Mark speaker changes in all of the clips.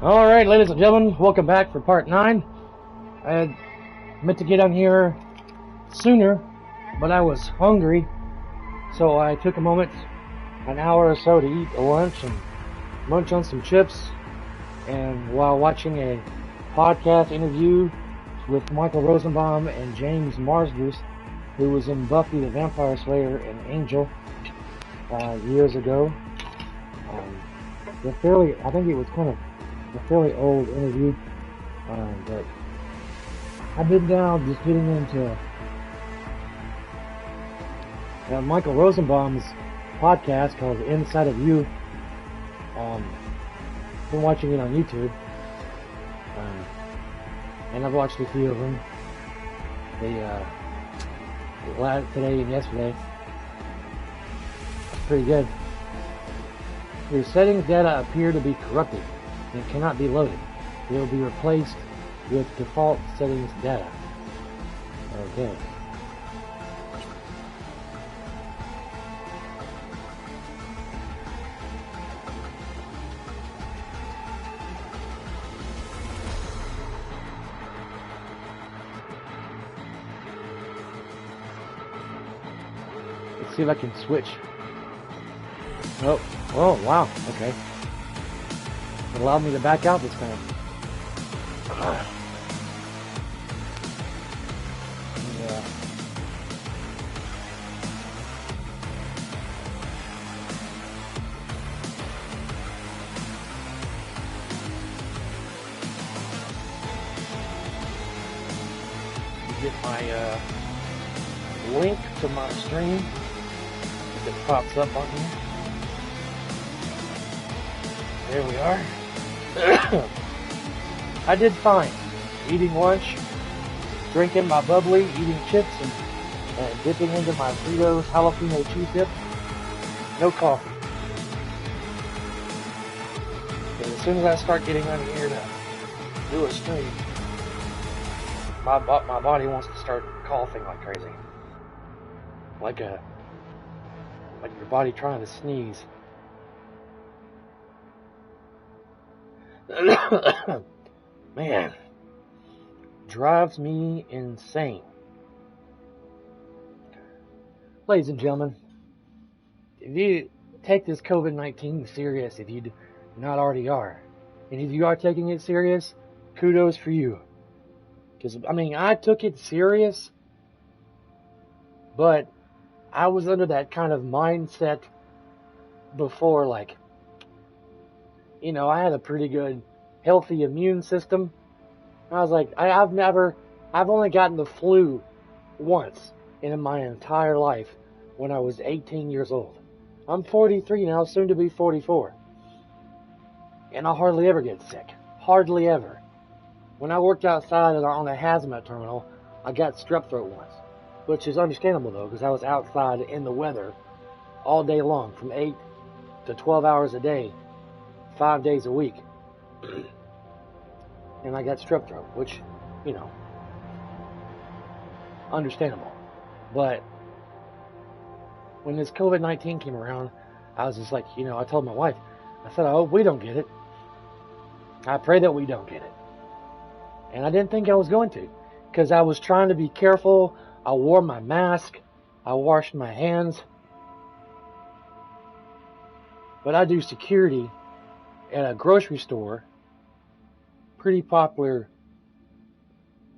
Speaker 1: Alright, ladies and gentlemen, welcome back for part 9. I had meant to get on here sooner, but I was hungry, so I took a moment, an hour or so to eat a lunch and munch on some chips, and while watching a podcast interview with Michael Rosenbaum and James Marsden, who was in Buffy the Vampire Slayer and Angel years ago. I think it was kind of a fairly old interview, but I've been down just getting into Michael Rosenbaum's podcast called Inside of You. Been watching it on YouTube, and I've watched a few of them. Today and yesterday. It's pretty good. Your settings data appear to be corrupted and cannot be loaded. They will be replaced with default settings data. Okay. Let's see if I can switch. Oh, wow, okay. It allowed me to back out this time. Yeah. Get my link to my stream if it pops up on here. There we are. I did fine. Eating lunch, drinking my bubbly, eating chips, and dipping into my Fritos jalapeno cheese dip. No coffee. And as soon as I start getting on here to do a stream, my body wants to start coughing like crazy. Like your body trying to sneeze. Man, drives me insane. Ladies and gentlemen, if you take this COVID-19 serious, if you not already are, and if you are taking it serious, kudos for you. Because, I took it serious, but I was under that kind of mindset before, I had a pretty good, healthy immune system. I was like, I've only gotten the flu once in my entire life when I was 18 years old. I'm 43 now, soon to be 44. And I hardly ever get sick. Hardly ever. When I worked outside on a hazmat terminal, I got strep throat once. Which is understandable though, because I was outside in the weather all day long, from 8 to 12 hours a day, 5 days a week. And I got strep throat, which, understandable. But when this COVID-19 came around, I was just like, I told my wife, I said, I hope we don't get it. I pray that we don't get it. And I didn't think I was going to, because I was trying to be careful. I wore my mask. I washed my hands. But I do security at a grocery store, pretty popular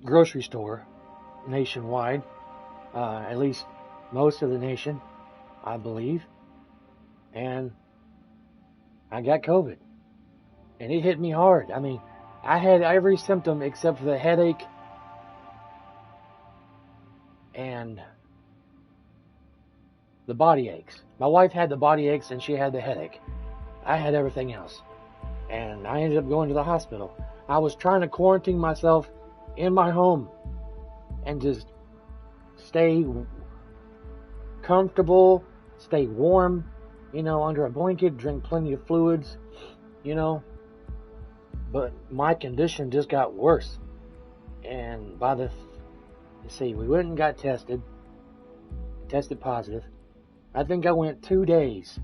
Speaker 1: grocery store nationwide, at least most of the nation, I believe. And I got COVID. And it hit me hard. I had every symptom except for the headache and the body aches. My wife had the body aches and she had the headache. I had everything else. And I ended up going to the hospital. I was trying to quarantine myself in my home and just stay comfortable, stay warm, under a blanket, drink plenty of fluids, But my condition just got worse. And we went and got tested positive. I think I went 2 days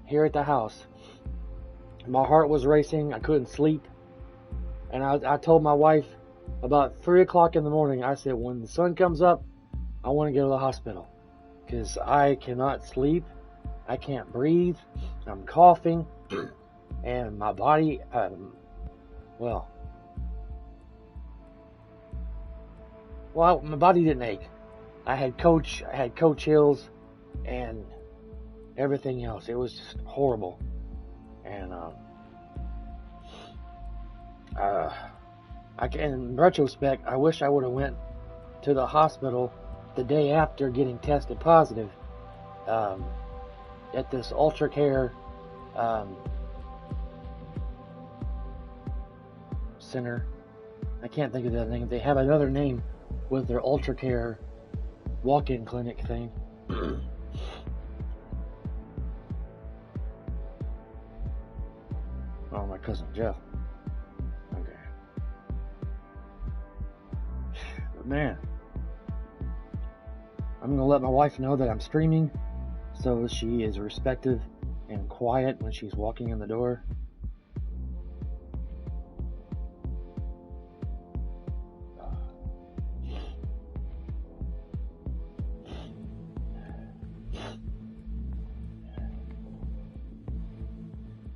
Speaker 1: here at the house. My heart was racing. I couldn't sleep. And I told my wife about 3 o'clock in the morning, I said, when the sun comes up, I want to go to the hospital. Because I cannot sleep. I can't breathe. I'm coughing. And my body, well, my body didn't ache. I had cold chills and everything else. It was just horrible. And in retrospect, I wish I would have went to the hospital the day after getting tested positive at this Ultra Care center. I can't think of that name. They have another name with their Ultra Care walk-in clinic thing. Oh, my cousin Jeff. Okay. But man, I'm gonna let my wife know that I'm streaming, so she is respectful and quiet when she's walking in the door.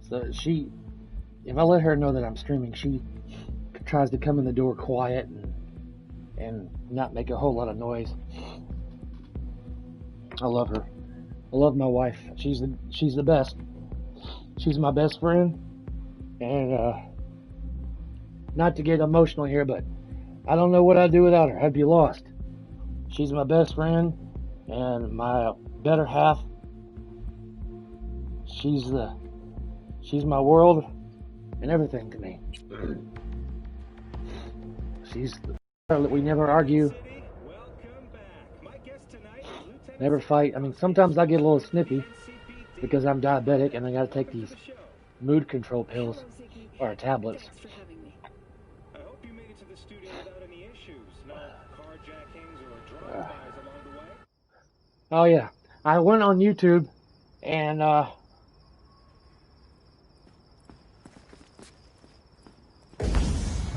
Speaker 1: So if I let her know that I'm streaming, she tries to come in the door quiet and not make a whole lot of noise. I love her. I love my wife. She's the best. She's my best friend. And not to get emotional here, but I don't know what I'd do without her. I'd be lost. She's my best friend and my better half. She's my world and everything to me. We never argue, never fight. I mean, sometimes I get a little snippy because I'm diabetic and I gotta take these mood control pills or tablets.
Speaker 2: I hope you made it to the studio without any issues. No carjackings or drive-bys along the way.
Speaker 1: Oh yeah, I went on YouTube and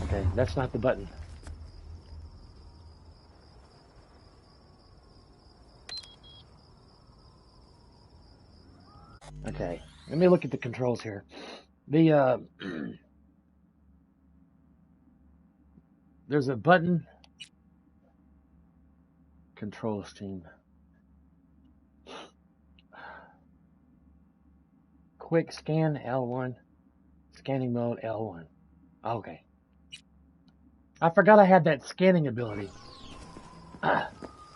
Speaker 1: okay, that's not the button. Okay, let me look at the controls here. The there's a button. Controls team. Quick scan L1. Scanning mode L1. Okay. I forgot I had that scanning ability.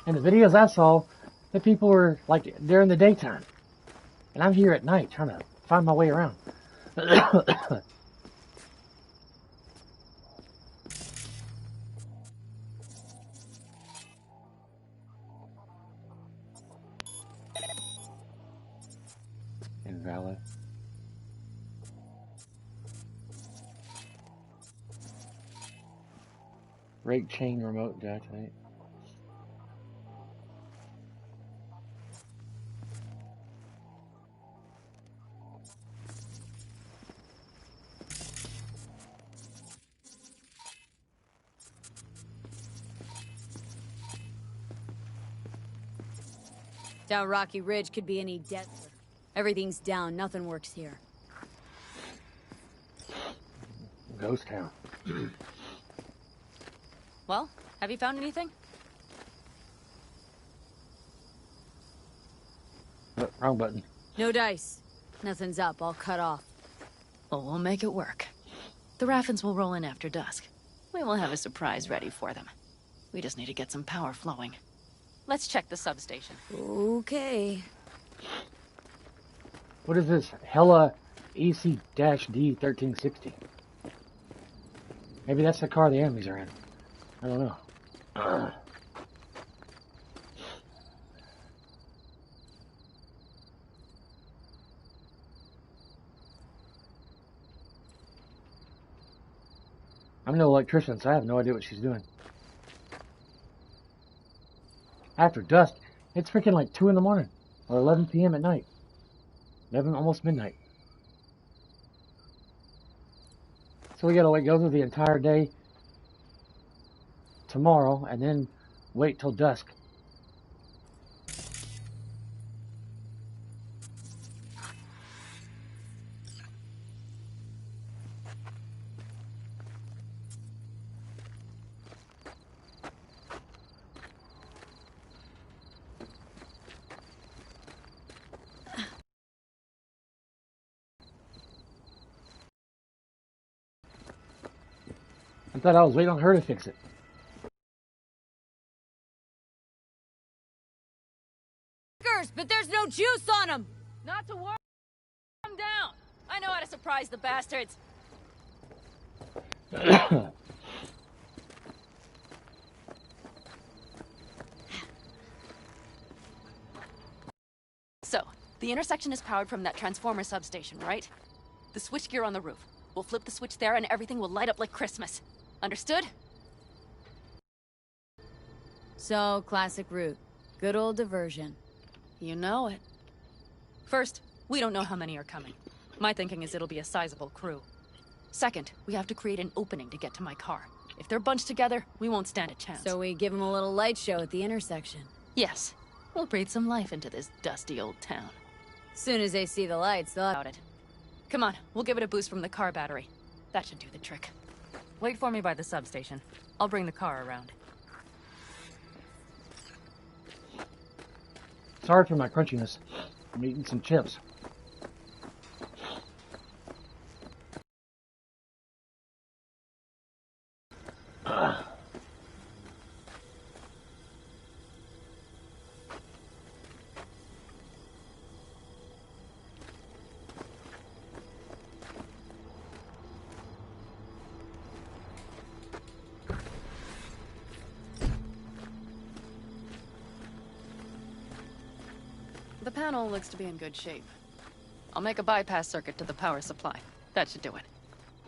Speaker 1: In the videos I saw, the people were like during the daytime. And I'm here at night trying to find my way around. Invalid. Rake chain remote deactivate.
Speaker 3: Down Rocky Ridge could be any desert. Everything's down, nothing works here.
Speaker 1: Ghost town.
Speaker 3: Well, have you found anything?
Speaker 1: Oh, wrong button.
Speaker 3: No dice. Nothing's up, all cut off.
Speaker 4: Well, we'll make it work. The Raffins will roll in after dusk. We will have a surprise ready for them. We just need to get some power flowing. Let's check the substation.
Speaker 3: Okay.
Speaker 1: What is this? Hella EC-D1360. Maybe that's the car the enemies are in. I don't know. I'm no electrician, so I have no idea what she's doing. After dusk, it's freaking like 2 in the morning, or 11 p.m. at night. 11, almost midnight. So we gotta like go through the entire day tomorrow and then wait till dusk. I thought I was waiting on her to fix it.
Speaker 3: But there's no juice on them!
Speaker 4: Not to worry. Calm down. I know how to surprise the bastards. So, the intersection is powered from that transformer substation, right? The switchgear on the roof. We'll flip the switch there and everything will light up like Christmas. Understood?
Speaker 3: So, classic route. Good old diversion.
Speaker 4: You know it. First, we don't know how many are coming. My thinking is it'll be a sizable crew. Second, we have to create an opening to get to my car. If they're bunched together, we won't stand a chance.
Speaker 3: So we give them a little light show at the intersection.
Speaker 4: Yes. We'll breathe some life into this dusty old town.
Speaker 3: Soon as they see the lights, they'll...
Speaker 4: About it. Come on, we'll give it a boost from the car battery. That should do the trick. Wait for me by the substation. I'll bring the car around.
Speaker 1: Sorry for my crunchiness. I'm eating some chips.
Speaker 4: The panel looks to be in good shape. I'll make a bypass circuit to the power supply. That should do it.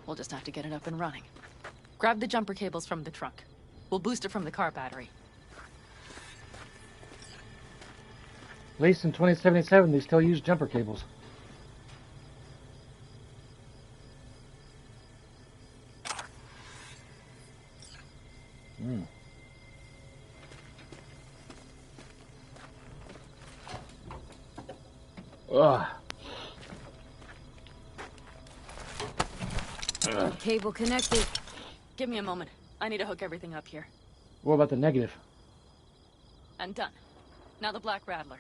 Speaker 4: We'll just have to get it up and running. Grab the jumper cables from the trunk. We'll boost it from the car battery.
Speaker 1: At least in 2077, they still use jumper cables. Ugh.
Speaker 3: Cable connected.
Speaker 4: Give me a moment. I need to hook everything up here.
Speaker 1: What about the negative?
Speaker 4: And done. Now the Black Rattler.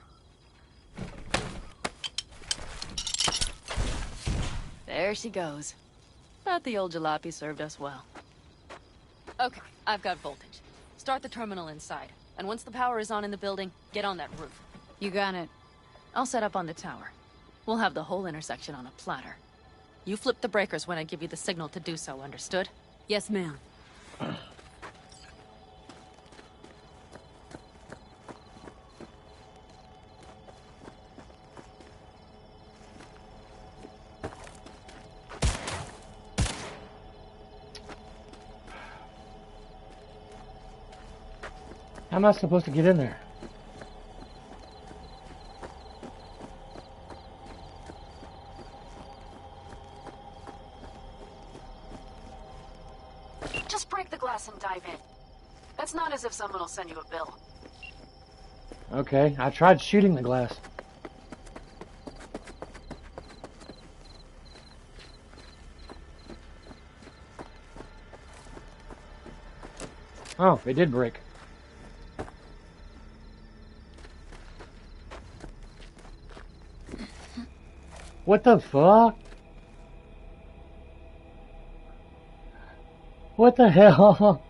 Speaker 4: There she goes. But the old jalopy served us well. Okay, I've got voltage. Start the terminal inside. And once the power is on in the building, get on that roof.
Speaker 3: You got it.
Speaker 4: I'll set up on the tower. We'll have the whole intersection on a platter. You flip the breakers when I give you the signal to do so, understood?
Speaker 3: Yes, ma'am.
Speaker 1: How am I supposed to get in there?
Speaker 4: Just break the glass and dive in. It's not as if someone will send you a bill.
Speaker 1: Okay, I tried shooting the glass. Oh, it did break. What the fuck? What the hell?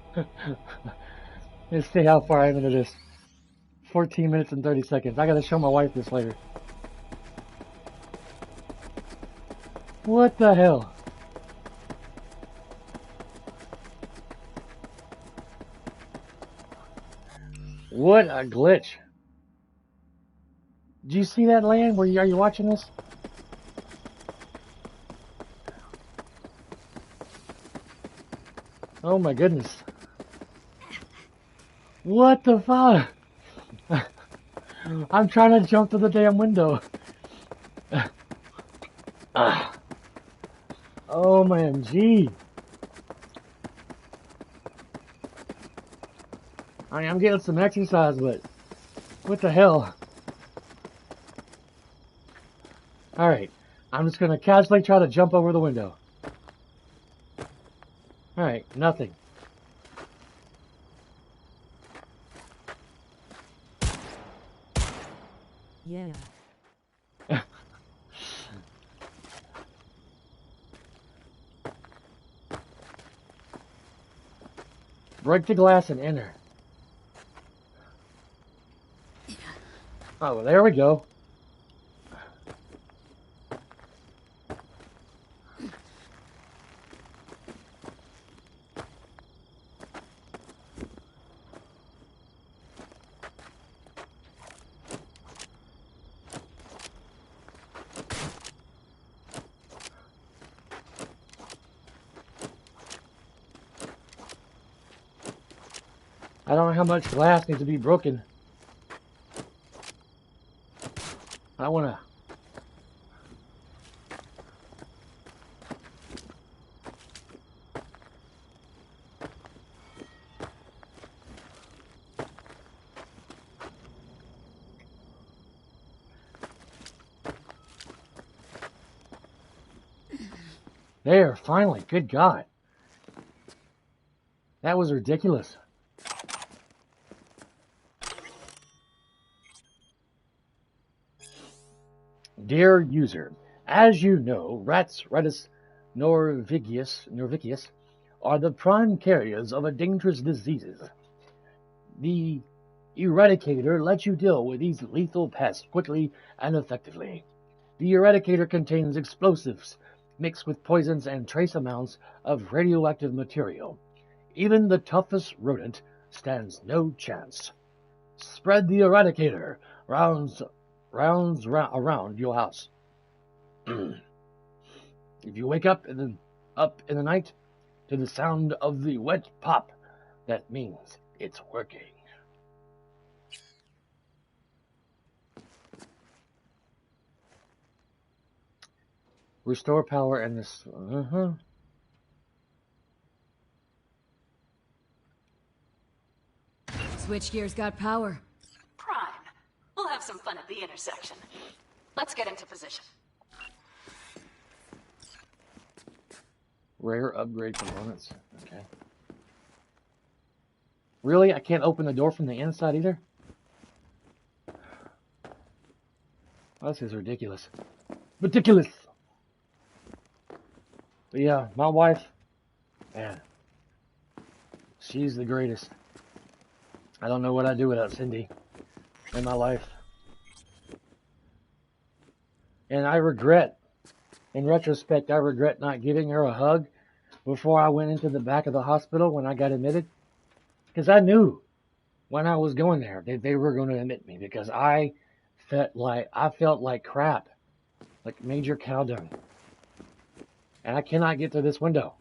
Speaker 1: Let's see how far I'm into this. 14 minutes and 30 seconds. I gotta show my wife this later. What the hell? What a glitch. Did you see that land? Are you watching this? Oh my goodness. What the fuck? I'm trying to jump to the damn window. OMG. I mean, I'm getting some exercise, but what the hell? Alright, I'm just gonna casually try to jump over the window. Alright, nothing.
Speaker 3: Yeah.
Speaker 1: Break the glass and enter. Oh, well, there we go. I don't know how much glass needs to be broken. I wanna... There, finally, good God. That was ridiculous. Dear user, as you know, rats, Ratus norvicius, are the prime carriers of a dangerous diseases. The Eradicator lets you deal with these lethal pests quickly and effectively. The Eradicator contains explosives mixed with poisons and trace amounts of radioactive material. Even the toughest rodent stands no chance. Spread the Eradicator around your house. If you wake up in the night to the sound of the wet pop, that means it's working. Restore power and this.
Speaker 3: Switchgear's got power.
Speaker 4: Prime. We'll have some fun at the intersection. Let's get into position.
Speaker 1: Rare upgrade components. Okay. Really? I can't open the door from the inside either? Oh, this is ridiculous. Ridiculous! But yeah, my wife, man, she's the greatest. I don't know what I'd do without Cindy in my life. And I regret, in retrospect, I regret not giving her a hug before I went into the back of the hospital when I got admitted. Because I knew when I was going there that they were going to admit me, because I felt like crap, like major cow dung. And I cannot get to this window.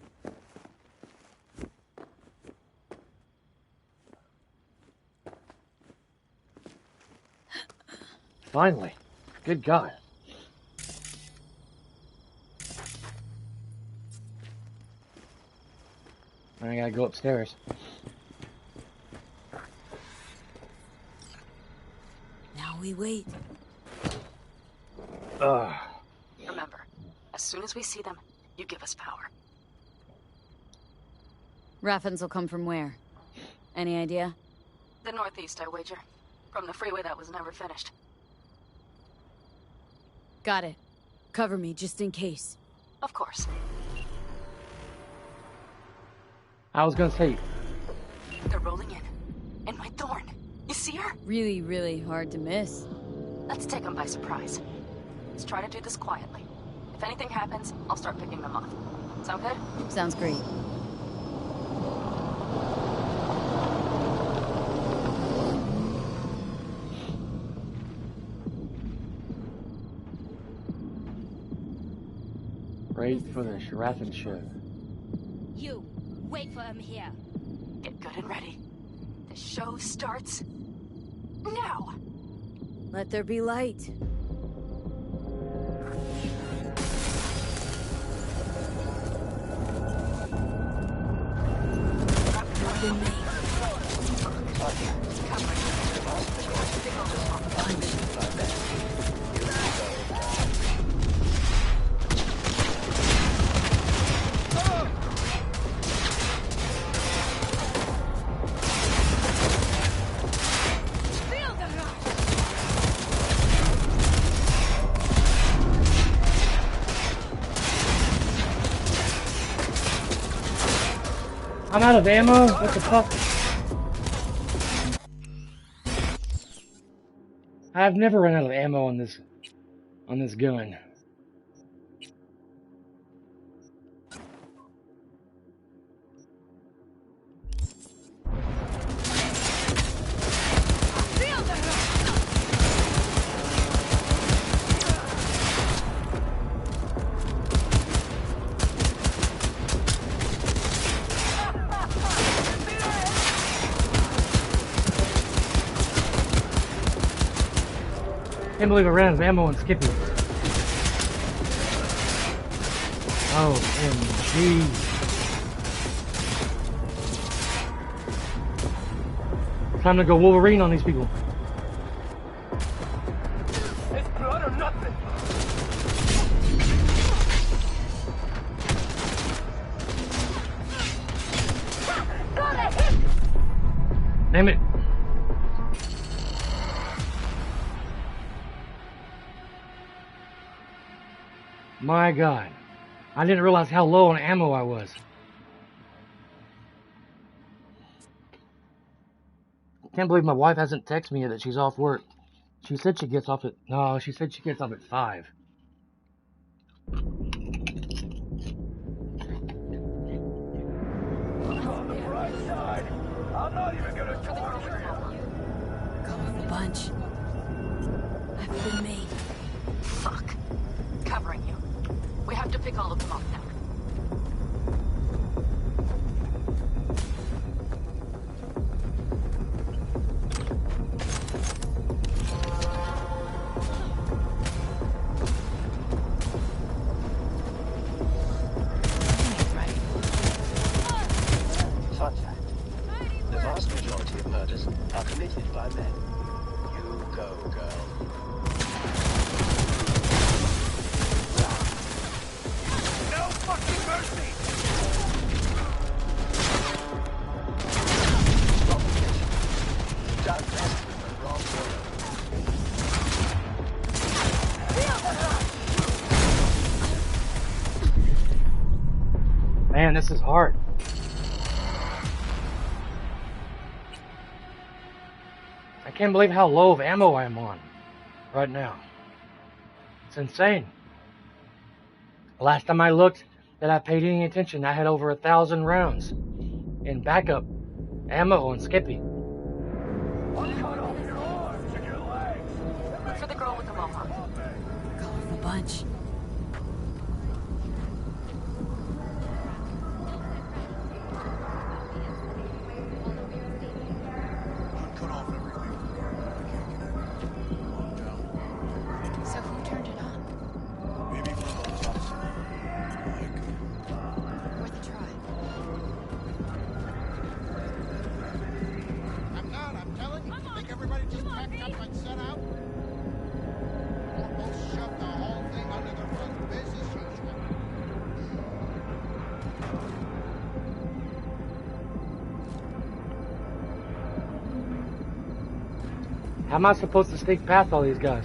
Speaker 1: Finally. Good God. I gotta go upstairs.
Speaker 3: Now we wait.
Speaker 4: Remember, as soon as we see them, you give us power.
Speaker 3: Raffens will come from where? Any idea?
Speaker 4: The northeast, I wager. From the freeway that was never finished.
Speaker 3: Got it. Cover me, just in case.
Speaker 4: Of course.
Speaker 1: I was gonna say...
Speaker 4: They're rolling in. And my thorn. You see her?
Speaker 3: Really, really hard to miss.
Speaker 4: Let's take them by surprise. Let's try to do this quietly. If anything happens, I'll start picking them off. Sound good?
Speaker 3: Sounds great.
Speaker 1: Right for the Shiraffin show.
Speaker 5: You, wait for him here.
Speaker 4: Get good and ready. The show starts now.
Speaker 3: Let there be light. Than me.
Speaker 1: I'm out of ammo? What the fuck? I've never run out of ammo on this gun. Can't believe I ran out of ammo on Skippy. OMG. Time to go Wolverine on these people.
Speaker 6: It's blood or nothing.
Speaker 1: Damn it. My God. I didn't realize how low on ammo I was. Can't believe my wife hasn't texted me yet that she's off work. She said she gets off at... No, she said she gets off at 5.
Speaker 6: On the bright side, I'm not even gonna torture you.
Speaker 3: Cover a bunch. I've been made.
Speaker 4: Fuck. Covering you. We have to pick all of them off now.
Speaker 6: Fun fact. The vast majority of murders are committed by men. You go, girl. No fucking mercy! Don't mess with the wrong girl.
Speaker 1: Man, this is hard. I can't believe how low of ammo I am on right now. It's insane. Last time I looked that I paid any attention, I had over 1,000 rounds in backup ammo on Skippy.
Speaker 6: I'll cut off your arms and your legs.
Speaker 4: Look for the girl with the mohawk.
Speaker 3: Cover a bunch.
Speaker 6: Cut off everything.
Speaker 4: So who turned it on?
Speaker 6: Maybe from the top side.
Speaker 4: Worth a try.
Speaker 7: I'm not, I'm telling you. Think everybody just packed up and set out? Almost shoved the whole thing under the rug. Business usual.
Speaker 1: How am I supposed to sneak past all these guys?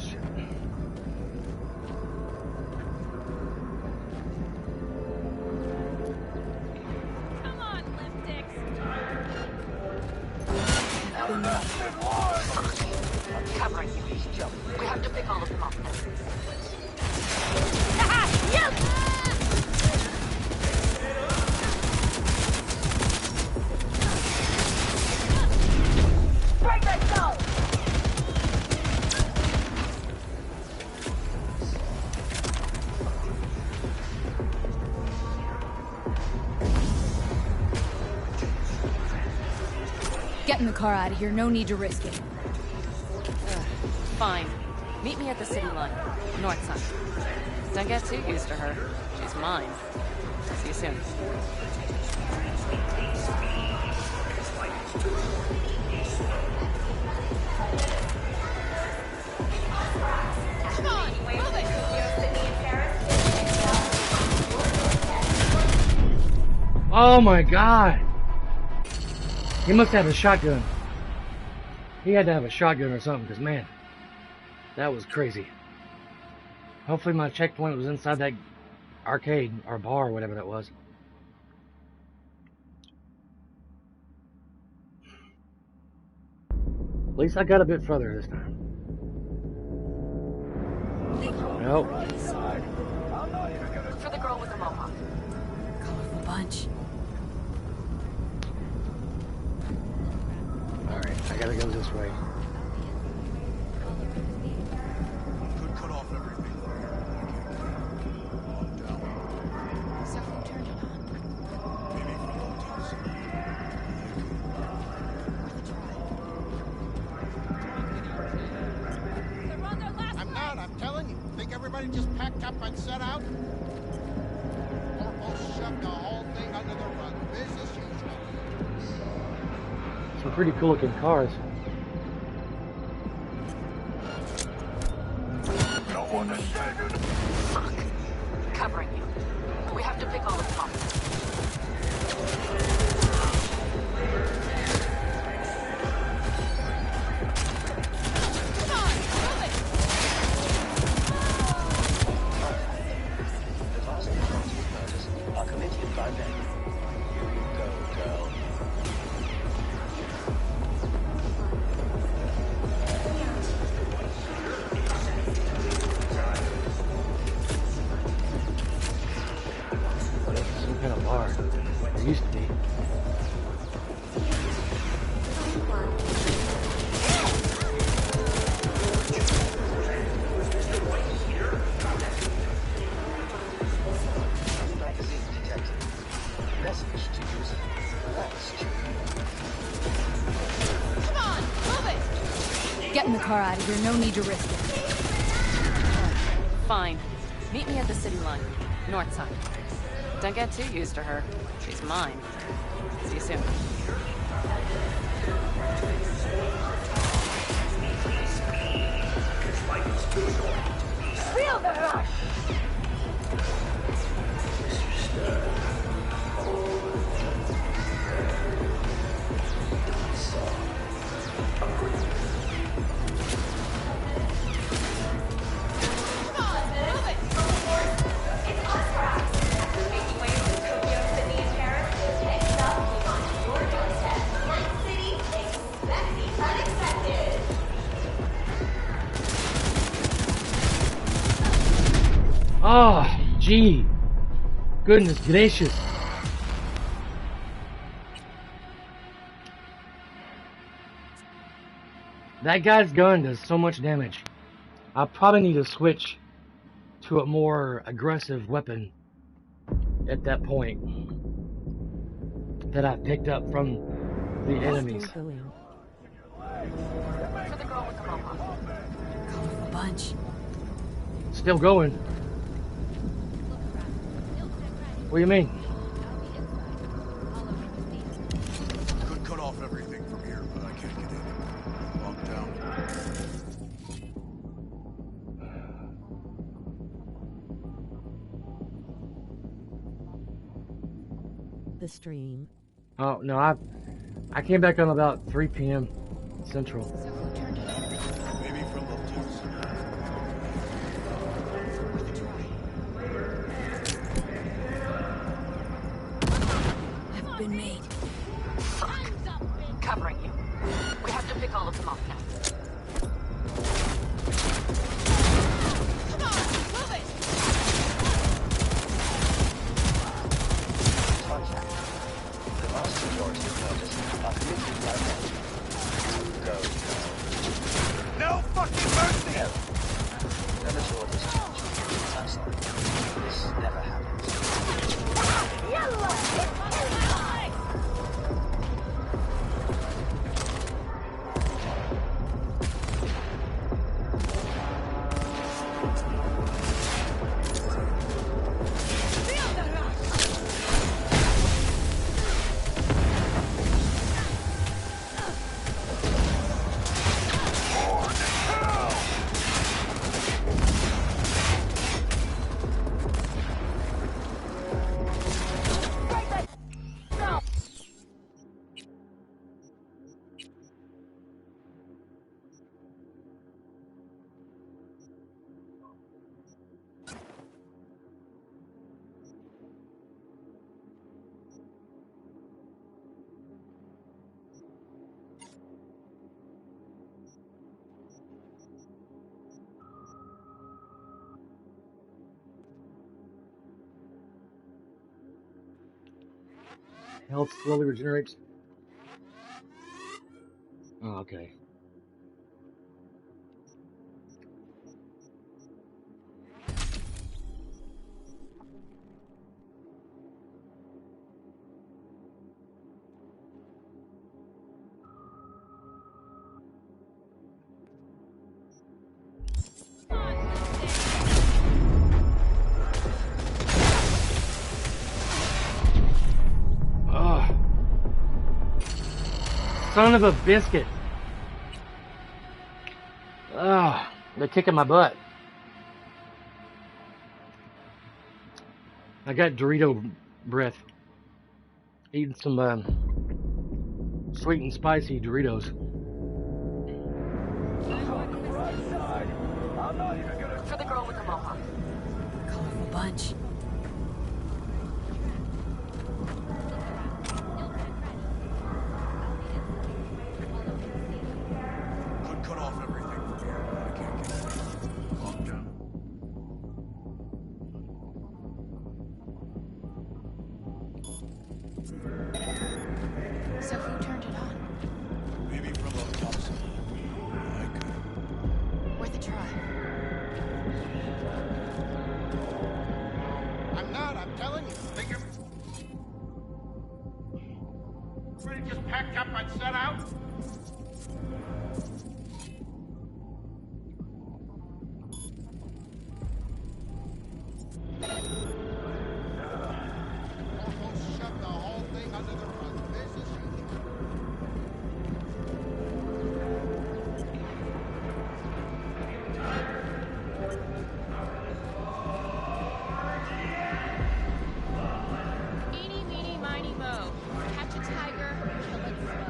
Speaker 1: Shit.
Speaker 5: Come on, lipsticks.
Speaker 4: Covering you. We have to pick all of them off now.
Speaker 3: Get in the car out of here. No need to risk it.
Speaker 4: Fine. Meet me at the city line. North side. Don't get too used to her. She's mine. See you soon.
Speaker 1: Oh my god! He must have a shotgun. He had to have a shotgun or something, because man, that was crazy. Hopefully my checkpoint was inside that arcade, or bar, or whatever that was. At least I got a bit further this time. Nope.
Speaker 4: For the girl with the mohawk.
Speaker 3: Colorful bunch.
Speaker 1: Alright, I gotta go this way.
Speaker 7: Could cut off everything. Locked down.
Speaker 4: So who turned it on?
Speaker 7: Maybe from motives.
Speaker 5: They're on their last
Speaker 7: I'm not, I'm telling you. Think everybody just packed up and set out? Corporal shoved the whole thing under the rug. Business as usual.
Speaker 1: Some pretty cool looking cars.
Speaker 4: Fuck. Covering you. We have to pick all of them up.
Speaker 6: The vast majority of murders are committed by men. You go, girl.
Speaker 1: This is some kind of bar. There used to be.
Speaker 6: Magazine detected. Message to user. Thanks, Chewie.
Speaker 5: Come on, move it!
Speaker 3: Get in the car out of here. No need to risk it.
Speaker 4: Fine. Meet me at the city line. North side. Don't get too used to her. She's mine. See you soon.
Speaker 5: Feel the rush!
Speaker 1: Oh, gee. Goodness gracious. That guy's gun does so much damage. I probably need to switch to a more aggressive weapon at that point that I picked up from the enemies.
Speaker 4: For the girl with the mohawk.
Speaker 3: Colorful bunch.
Speaker 1: Still going. What do you mean?
Speaker 7: Could cut off everything from here, but I can't get in. Locked down.
Speaker 8: The stream.
Speaker 1: Oh, no, I came back on about 3 p.m. Central.
Speaker 7: Maybe from motives.
Speaker 3: I've been made.
Speaker 4: Fuck. Covering you. We have to pick all of them up now.
Speaker 6: Contact. The vast majority of murders are committed by men. You go, girl.
Speaker 7: No fucking mercy!
Speaker 6: No. Premature discharge. That's all. This never happens.
Speaker 1: Health slowly regenerates. Oh, okay. Ugh. Son of a biscuit. Ugh. They're kicking my butt. I got Dorito breath. Eating some sweet and spicy Doritos.
Speaker 4: For the girl with the mohawk.
Speaker 3: Colorful bunch.
Speaker 7: Could cut off everything from here, but I can't get it. Calm down.
Speaker 4: So who turned it on?
Speaker 7: Maybe from up top somewhere. Like,
Speaker 4: Worth a try.
Speaker 9: I'm not, I'm telling you. Think you're... Ready to just packed up and set out? Almost shoved the whole thing under the rug. Business usual.
Speaker 5: Eeny, meeny, miny, mo. Catch a tiger, kill it slow.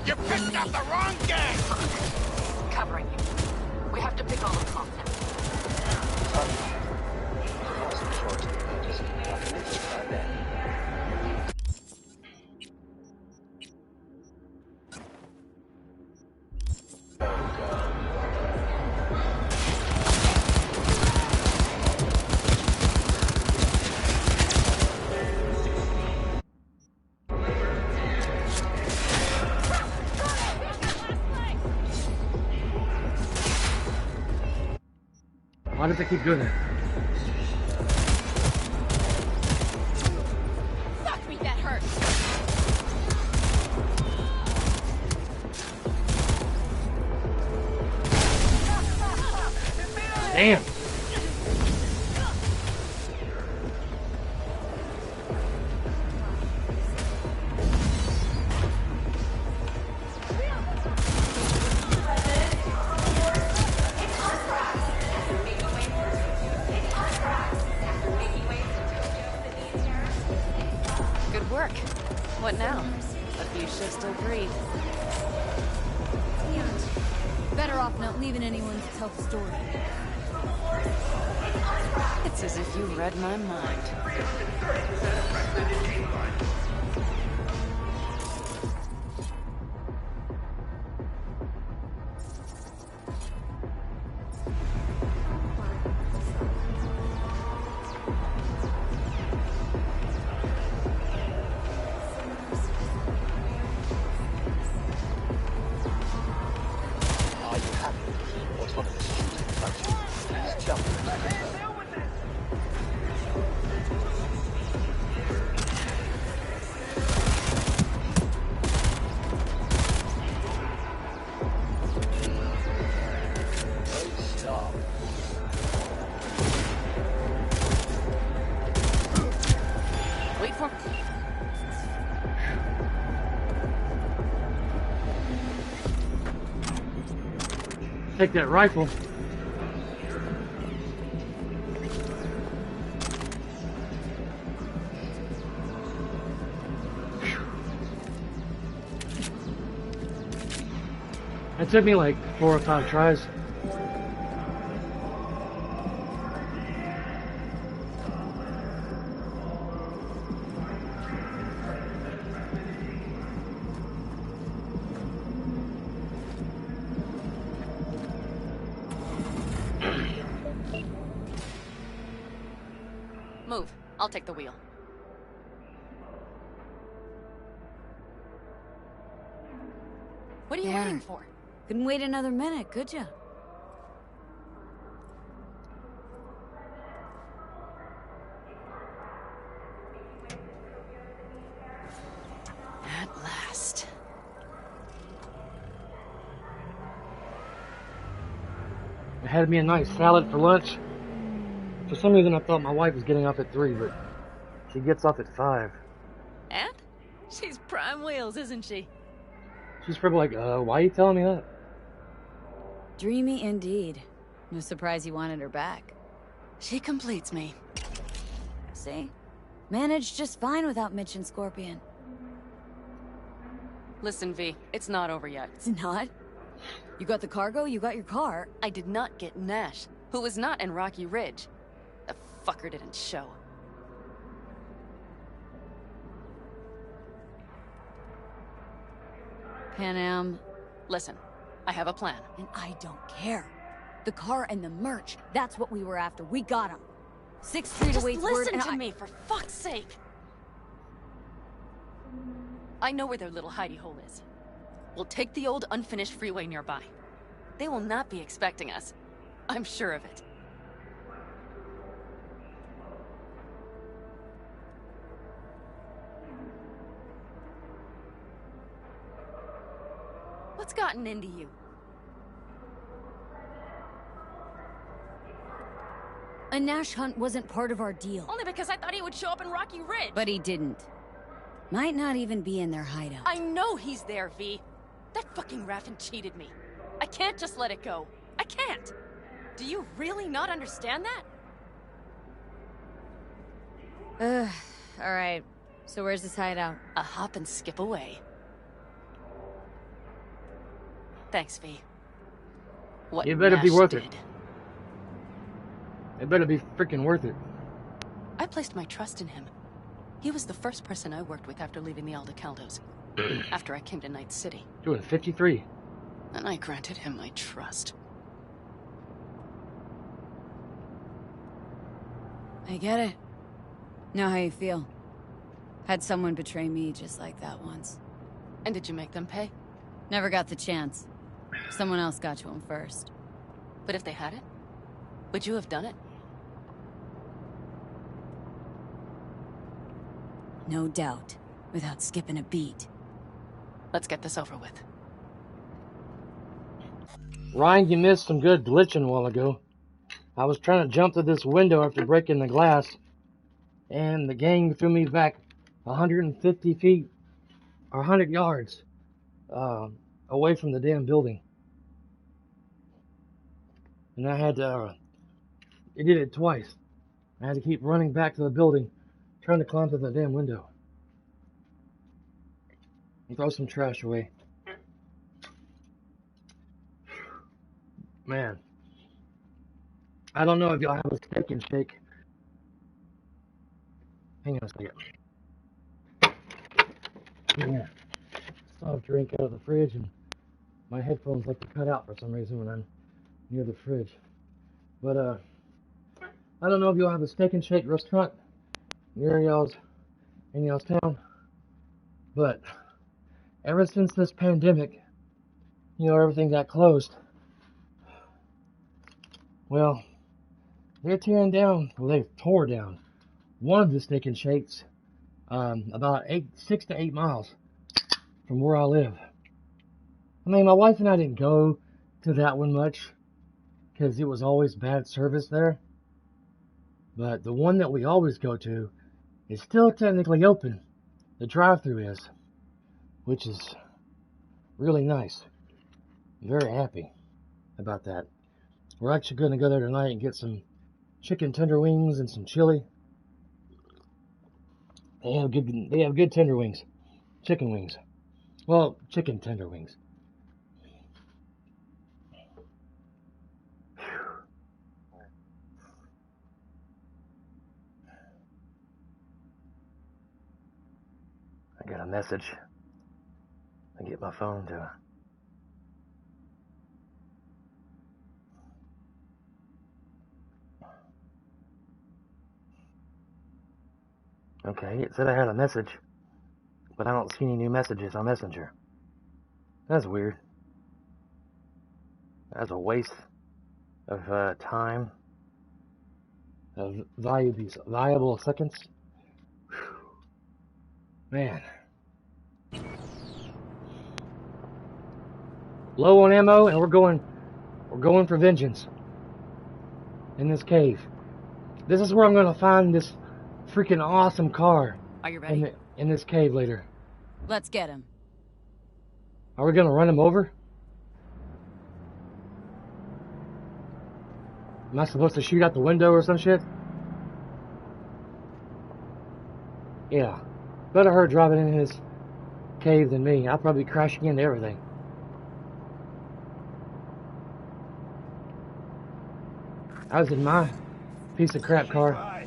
Speaker 9: You pissed off the wrong gang!
Speaker 4: Covering you. We have to pick all of them off now.
Speaker 6: The vast majority of murders are committed by men.
Speaker 1: Why does it keep doing that?
Speaker 5: Fuck me, that hurt.
Speaker 1: Damn.
Speaker 4: Good work. What now? A few shifts till breathe.
Speaker 3: Better off not leaving anyone to tell the story.
Speaker 4: It's as if you read my mind.
Speaker 6: Are you happy with the autonomous shooting function? Please tell me that you confirm. Don't stop.
Speaker 4: Wait for...
Speaker 1: Take that rifle. It took me like 4 or 5 tries.
Speaker 4: Move. I'll take the wheel. What are you
Speaker 3: There.
Speaker 4: waiting for?
Speaker 3: Couldn't wait another minute, could ya?
Speaker 4: At last.
Speaker 1: I had me a nice salad for lunch. For some reason, I thought my wife was getting off at 3, but she gets off at 5.
Speaker 4: And? She's prime wheels, isn't she?
Speaker 1: She's probably like, why are you telling me that?
Speaker 3: Dreamy indeed. No surprise you wanted her back.
Speaker 4: She completes me.
Speaker 3: See? Managed just fine without Mitch and Scorpion.
Speaker 4: Listen, V, it's not over yet.
Speaker 3: It's not. You got the cargo, you got your car.
Speaker 4: I did not get Nash, who was not in Rocky Ridge. The fucker didn't show.
Speaker 3: Pan Am.
Speaker 4: Listen, I have a plan.
Speaker 3: And I don't care. The car and the merch, that's what we were after. We got them. 6th Street
Speaker 4: Just
Speaker 3: awaits word
Speaker 4: listen
Speaker 3: and
Speaker 4: to me, for fuck's sake! I know where their little hidey hole is. We'll take the old unfinished freeway nearby. They will not be expecting us. I'm sure of it. What's gotten into you?
Speaker 3: A Nash hunt wasn't part of our deal.
Speaker 4: Only because I thought he would show up in Rocky Ridge.
Speaker 3: But he didn't. Might not even be in their hideout.
Speaker 4: I know he's there, V. That fucking Raffen cheated me. I can't just let it go. I can't. Do you really not understand that?
Speaker 3: Alright. So where's this hideout?
Speaker 4: A hop and skip away. Thanks, V. What
Speaker 1: It better be
Speaker 4: Nash
Speaker 1: worth it.
Speaker 4: did.
Speaker 1: It better be freaking worth it.
Speaker 4: I placed my trust in him. He was the first person I worked with after leaving the Aldecaldos. After I came to Night City.
Speaker 1: Doing 53.
Speaker 4: And I granted him my trust.
Speaker 3: I get it. Know how you feel. Had someone betray me just like that once.
Speaker 4: And did you make them pay?
Speaker 3: Never got the chance. Someone else got to him first.
Speaker 4: But if they had it, would you have done it?
Speaker 3: No doubt. Without skipping a beat.
Speaker 4: Let's get this over with.
Speaker 1: Ryan, you missed some good glitching a while ago. I was trying to jump through this window after breaking the glass, and the gang threw me back 150 feet, or 100 yards, away from the damn building. And I had to, it did it twice. I had to keep running back to the building, trying to climb through the damn window. And throw some trash away. Man. I don't know if y'all have a steak and shake. Hang on a second. Yeah. Soft drink out of the fridge, and my headphones like to cut out for some reason when I'm near the fridge. But I don't know if y'all have a steak and shake restaurant near in y'all's town. But ever since this pandemic, everything got closed. Well, they tore down one of the steak and shakes about 6 to 8 miles from where I live. I mean, my wife and I didn't go to that one much because it was always bad service there. But the one that we always go to is still technically open. The drive-thru is, which is really nice. I'm very happy about that. We're actually going to go there tonight and get some chicken tender wings and some chili. They have good tender wings. Chicken wings. Well, chicken tender wings. I got a message. I get my phone to. Okay, it said I had a message, but I don't see any new messages on Messenger. That's weird. That's a waste of time, of valuable seconds. Man. Low on ammo, and we're going for vengeance in this cave. This is where I'm gonna find this freaking awesome car.
Speaker 4: Are you ready?
Speaker 1: In this cave later.
Speaker 3: Let's get him.
Speaker 1: Are we gonna run him over? Am I supposed to shoot out the window or some shit? Yeah. Better her driving in his cave than me. I'll probably be crashing into everything. I was in my piece of crap car.
Speaker 6: Are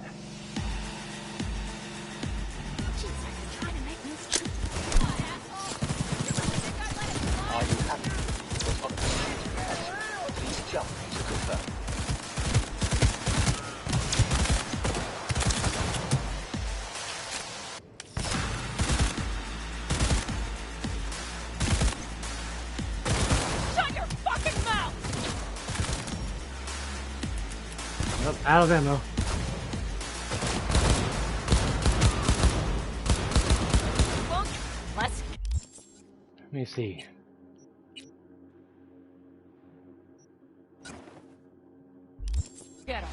Speaker 6: you happy with what autonomous please jump to confirm.
Speaker 4: Shut your fucking mouth!
Speaker 1: Nope, out of ammo.
Speaker 4: Won't you? Let's...
Speaker 1: Let me see.
Speaker 4: Get him.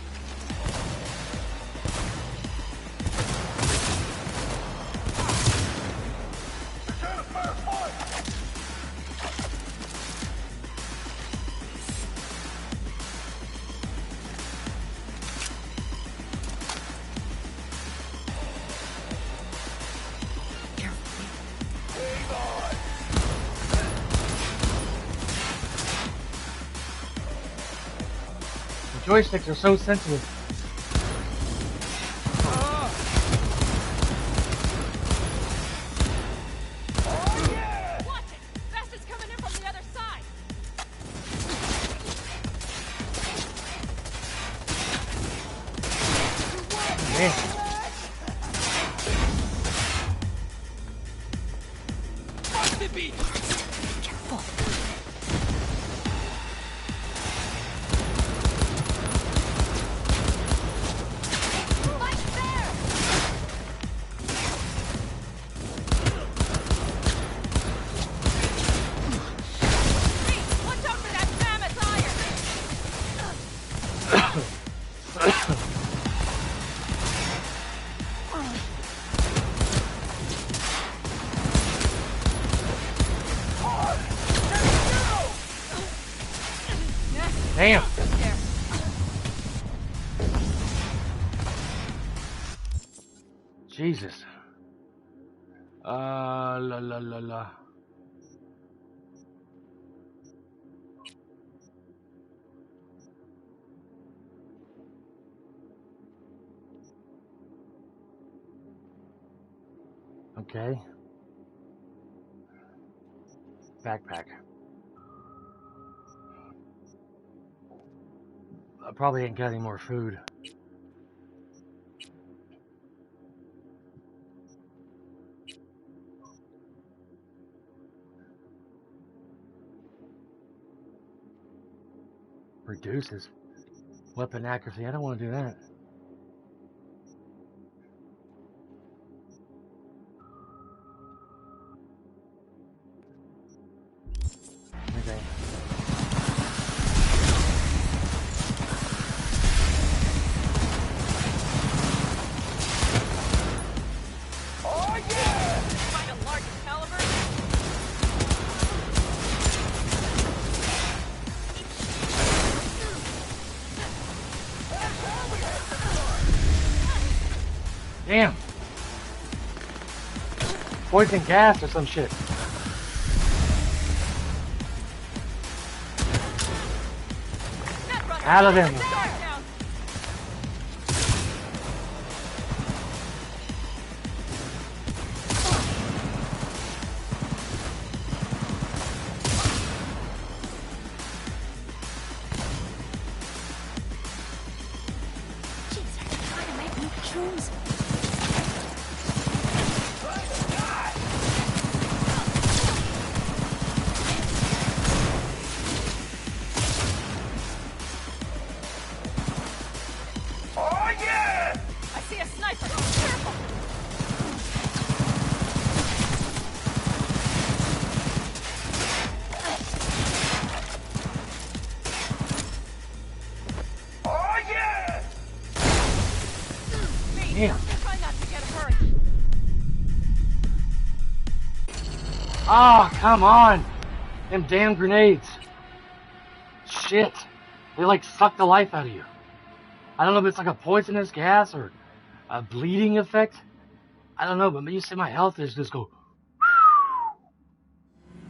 Speaker 1: The joysticks are so sensitive.
Speaker 4: Watch it! Vest is coming in from the other side!
Speaker 1: Man.
Speaker 4: Careful. Watch out for that mammoth iron!
Speaker 1: Damn.
Speaker 4: There.
Speaker 1: Jesus. La la la la. Okay. Backpack. I probably ain't got any more food. Reduces weapon accuracy. I don't want to do that. Okay.
Speaker 4: Find a larger caliber?
Speaker 1: Damn. Poison gas or some shit. Out of ammo.
Speaker 5: sniper! Careful!
Speaker 6: Oh, yeah!
Speaker 1: Damn.
Speaker 5: Try not to get hurt.
Speaker 1: Oh, come on. Them damn grenades. Shit. They like suck the life out of you. I don't know if it's like a poisonous gas or a bleeding effect. I don't know, but you see my health is just go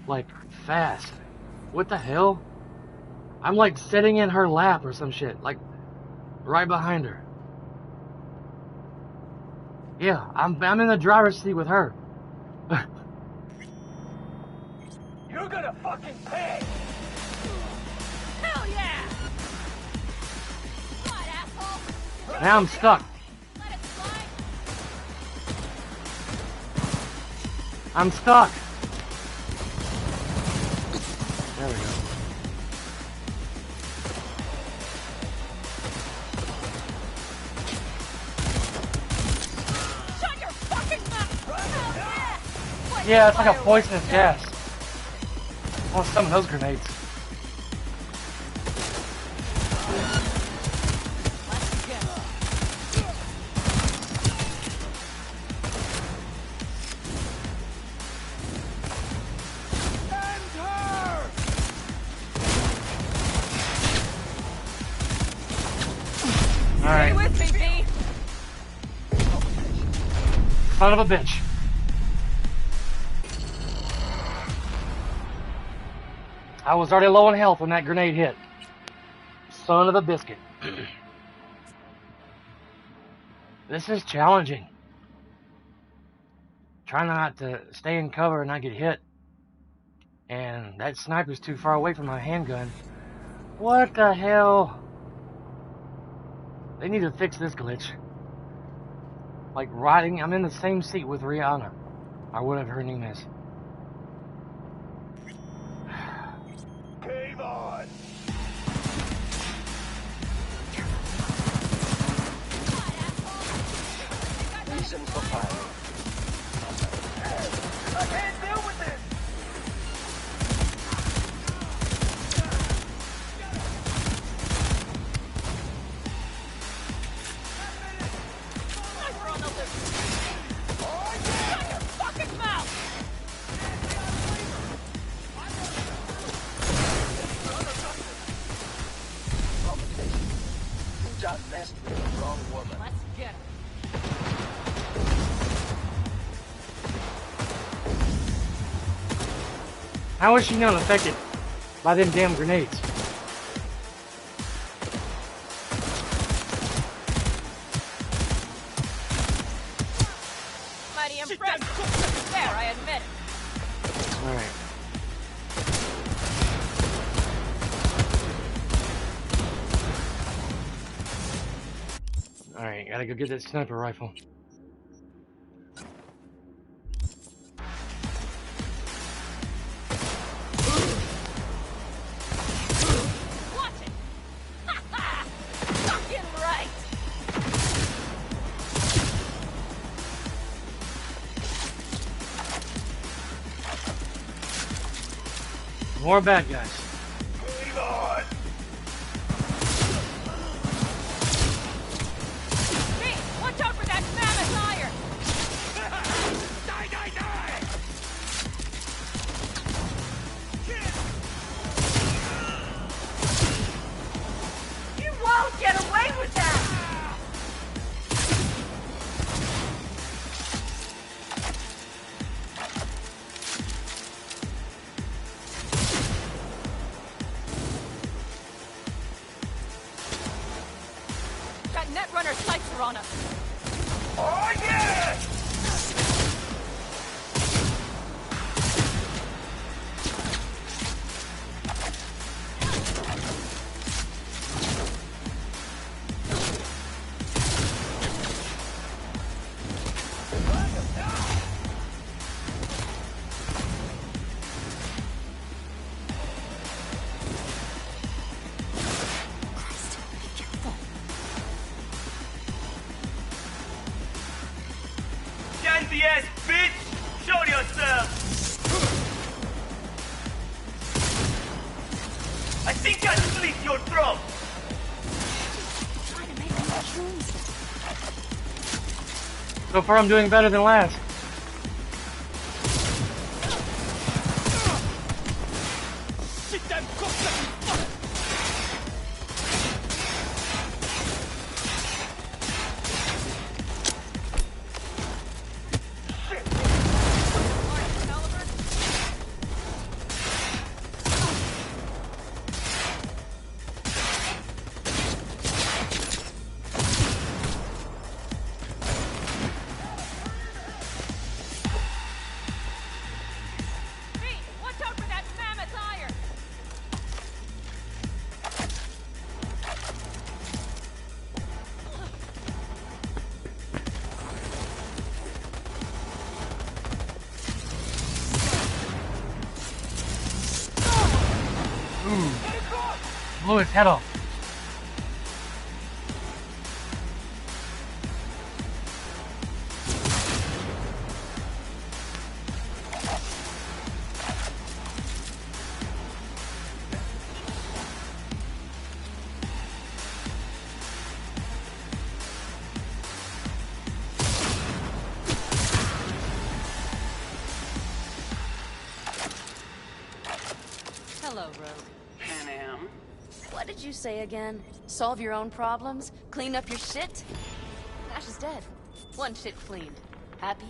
Speaker 1: like fast. What the hell? I'm like sitting in her lap or some shit, like right behind her. Yeah, I'm in the driver's seat with her.
Speaker 6: You're gonna fucking pay!
Speaker 5: Hell yeah! What, asshole?
Speaker 1: Now I'm stuck.
Speaker 5: Let it slide?
Speaker 1: I'm stuck. There we go.
Speaker 5: Shut your fucking mouth! Hell yeah! What,
Speaker 1: Yeah, it's like a
Speaker 5: fireworks?
Speaker 1: poisonous gas. I want some of those grenades.
Speaker 5: Let's go.
Speaker 1: Alright.
Speaker 5: Stay with me, V!
Speaker 1: Son of a bitch. I was already low on health when that grenade hit. Son of a biscuit. This is challenging. Trying not to stay in cover and not get hit. And that sniper's too far away from my handgun. What the hell? They need to fix this glitch. Like riding, I'm in the same seat with Rihanna. Or whatever her name is.
Speaker 6: Game on! Reason for firing. I can't deal with this!
Speaker 5: Sniper on the loose! Shut your fucking mouth!
Speaker 6: You just messed with the wrong woman.
Speaker 5: Let's get him.
Speaker 1: How is she not affected by them damn grenades?
Speaker 5: Mighty impressive. There, I admit it.
Speaker 1: Alright. Alright, gotta go get that sniper rifle.
Speaker 5: Watch it! Ha ha! Fucking right!
Speaker 1: More bad guys.
Speaker 6: Game on!
Speaker 5: Hey, watch out for that mammoth iron!
Speaker 6: Die, die, die!
Speaker 5: You won't get away with that! That Netrunner sights are on us.
Speaker 6: Oh, yeah!
Speaker 10: pussy-ass bitch! Show yourself! I think I slit your throat!
Speaker 4: Trying to make mushrooms.
Speaker 1: So far, I'm doing better than last.
Speaker 10: Shit, that cocksucker!
Speaker 1: Blew his head off.
Speaker 4: Hello, Rogue. What did you say again? Solve your own problems? Clean up your shit? Nash is dead. One shit cleaned. Happy?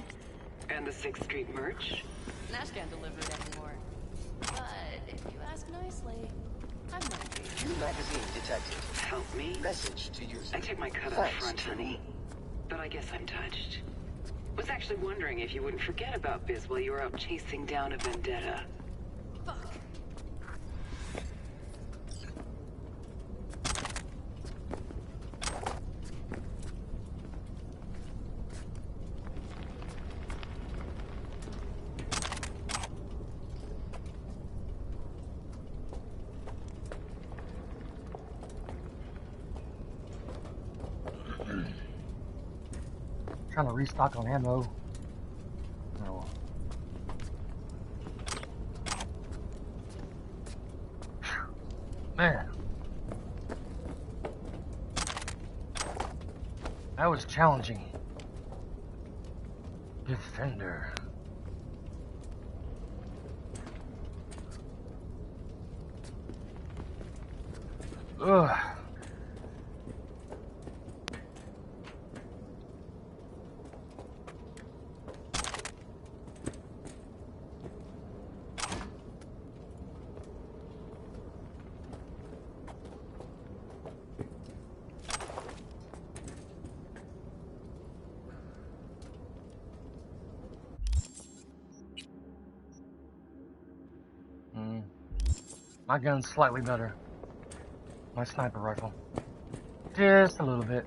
Speaker 11: And the 6th Street merch?
Speaker 4: Nash can't deliver it anymore. But if you ask nicely, I'm not
Speaker 6: New magazine detected.
Speaker 11: Help me?
Speaker 6: Message to user.
Speaker 11: I took my cut up
Speaker 6: Thanks,
Speaker 11: front, honey. But I guess I'm touched. Was actually wondering if you wouldn't forget about Biz while you were out chasing down a vendetta.
Speaker 4: Fuck.
Speaker 1: Trying to restock on ammo. Oh. Man. That was challenging. Defender. Ugh. My gun's slightly better. My sniper rifle. Just a little bit.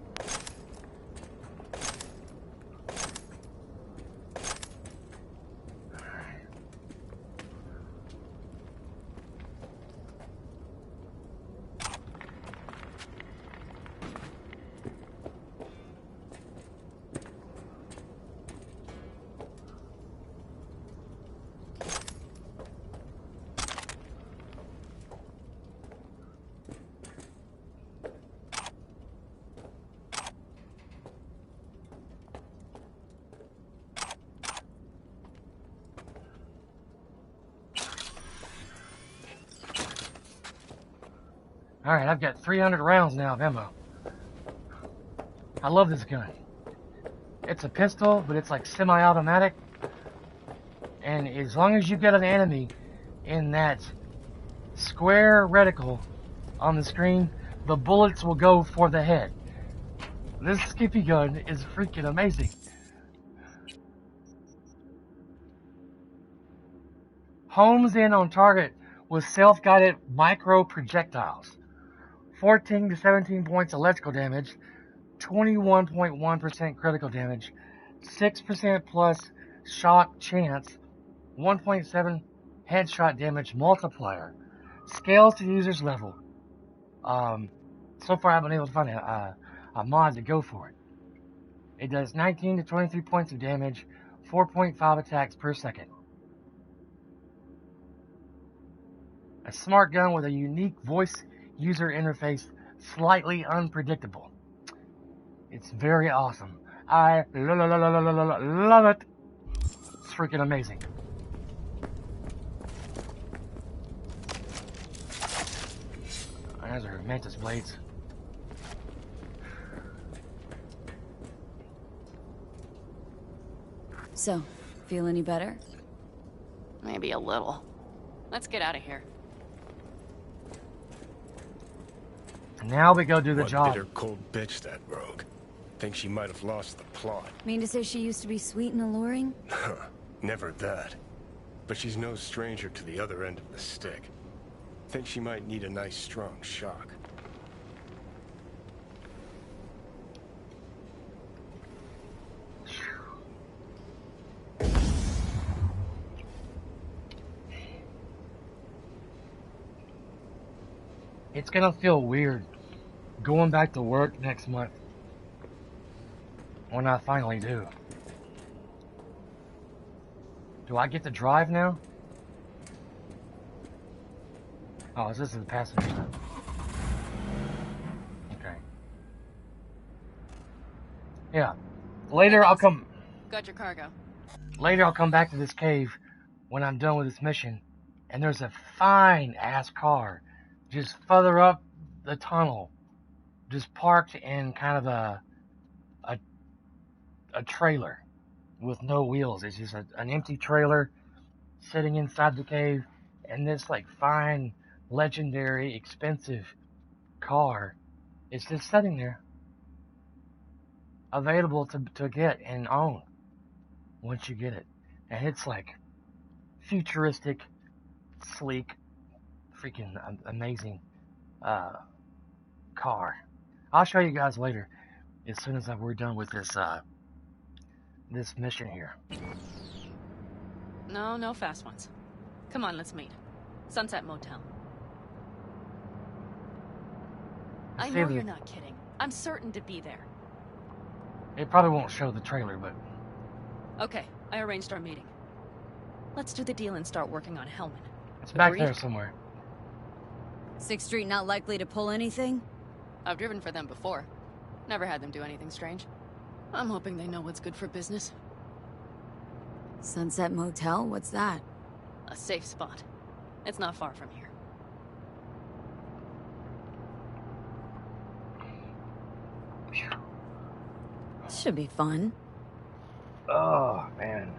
Speaker 1: Alright, I've got 300 rounds now of ammo. I love this gun. It's a pistol, but it's like semi-automatic. And as long as you get an enemy in that square reticle on the screen, the bullets will go for the head. This Skippy gun is freaking amazing. Homes in on target with self-guided micro projectiles. 14 to 17 points electrical damage, 21.1% critical damage, 6% plus shock chance, 1.7 headshot damage multiplier. Scales to user's level. So far I've been able to find a mod to go for it. It does 19 to 23 points of damage, 4.5 attacks per second. A smart gun with a unique voice user interface, slightly unpredictable. It's very awesome. I love it. It's freaking amazing. Those are mantis blades.
Speaker 3: So, feel any better?
Speaker 4: Maybe a little. Let's get out of here.
Speaker 1: Now we go do the job.
Speaker 12: What bitter cold bitch that rogue. Think she might have lost the plot.
Speaker 3: Mean to say she used to be sweet and alluring?
Speaker 12: Never that. But she's no stranger to the other end of the stick. Think she might need a nice strong shock.
Speaker 1: It's gonna feel weird going back to work next month when I finally do. Do I get to drive now? Oh, this is the passenger side. Okay. Yeah. Later I'll come.
Speaker 4: Got your cargo.
Speaker 1: Later I'll come back to this cave when I'm done with this mission, and there's a fine ass car just further up the tunnel, just parked in kind of a trailer with no wheels. It's just an empty trailer sitting inside the cave, and this like fine, legendary, expensive car is just sitting there, available to get and own once you get it. And it's like futuristic, sleek, freaking amazing car. I'll show you guys later as soon as we're done with this this mission here.
Speaker 4: No fast ones. Come on, let's meet. Sunset Motel. I know you're not kidding. I'm certain to be there.
Speaker 1: It probably won't show the trailer, but...
Speaker 4: Okay, I arranged our meeting. Let's do the deal and start working on Hellman.
Speaker 1: It's back there somewhere.
Speaker 3: 6th Street not likely to pull anything?
Speaker 4: I've driven for them before. Never had them do anything strange. I'm hoping they know what's good for business.
Speaker 3: Sunset Motel? What's that?
Speaker 4: A safe spot. It's not far from here.
Speaker 3: Should be fun.
Speaker 1: Oh, man.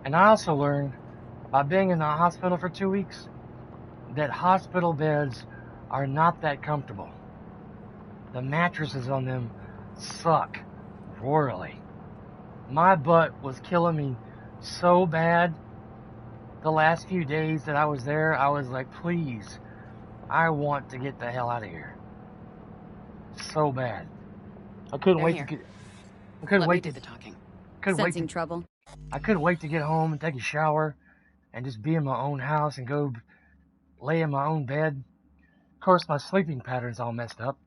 Speaker 1: And I also learned, by being in the hospital for 2 weeks, that hospital beds are not that comfortable. The mattresses on them suck royally. My butt was killing me so bad the last few days that I was there. I was like, please, I want to get the hell out of here. So bad. I couldn't wait to get. I couldn't wait to
Speaker 4: do the talking.
Speaker 3: Sensing trouble.
Speaker 1: I couldn't wait to get home and take a shower and just be in my own house and go lay in my own bed. Of course, my sleeping pattern's all messed up.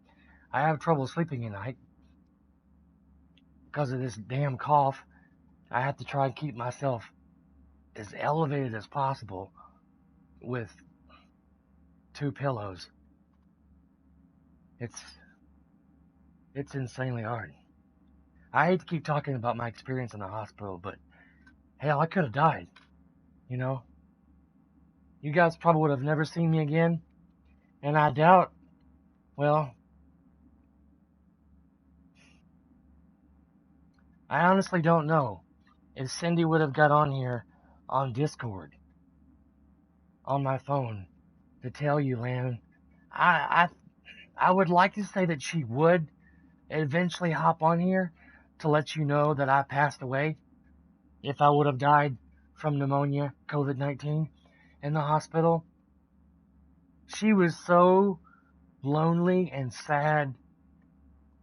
Speaker 1: I have trouble sleeping at night because of this damn cough. I have to try and keep myself as elevated as possible with 2 pillows. It's insanely hard. I hate to keep talking about my experience in the hospital, but hell, I could have died. You know? You guys probably would have never seen me again. And I doubt, well, I honestly don't know if Cindy would have got on here on Discord on my phone to tell you, Landon. I would like to say that she would eventually hop on here to let you know that I passed away if I would have died from pneumonia, COVID-19, in the hospital. She was so lonely and sad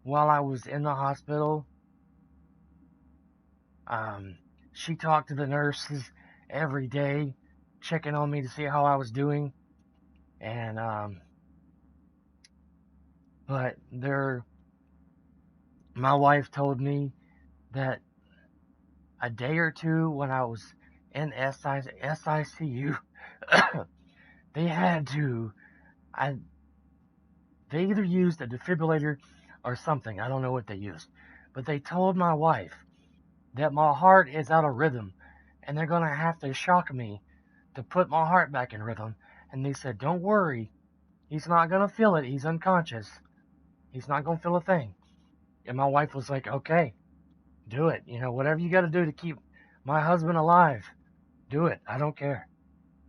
Speaker 1: while I was in the hospital. She talked to the nurses every day, checking on me to see how I was doing. And, but my wife told me that a day or two when I was in SICU, they had to, they either used a defibrillator or something. I don't know what they used. But they told my wife that my heart is out of rhythm and they're going to have to shock me to put my heart back in rhythm. And they said, don't worry. He's not going to feel it. He's unconscious. He's not going to feel a thing. And my wife was like, okay, do it. You know, whatever you got to do to keep my husband alive, do it. I don't care.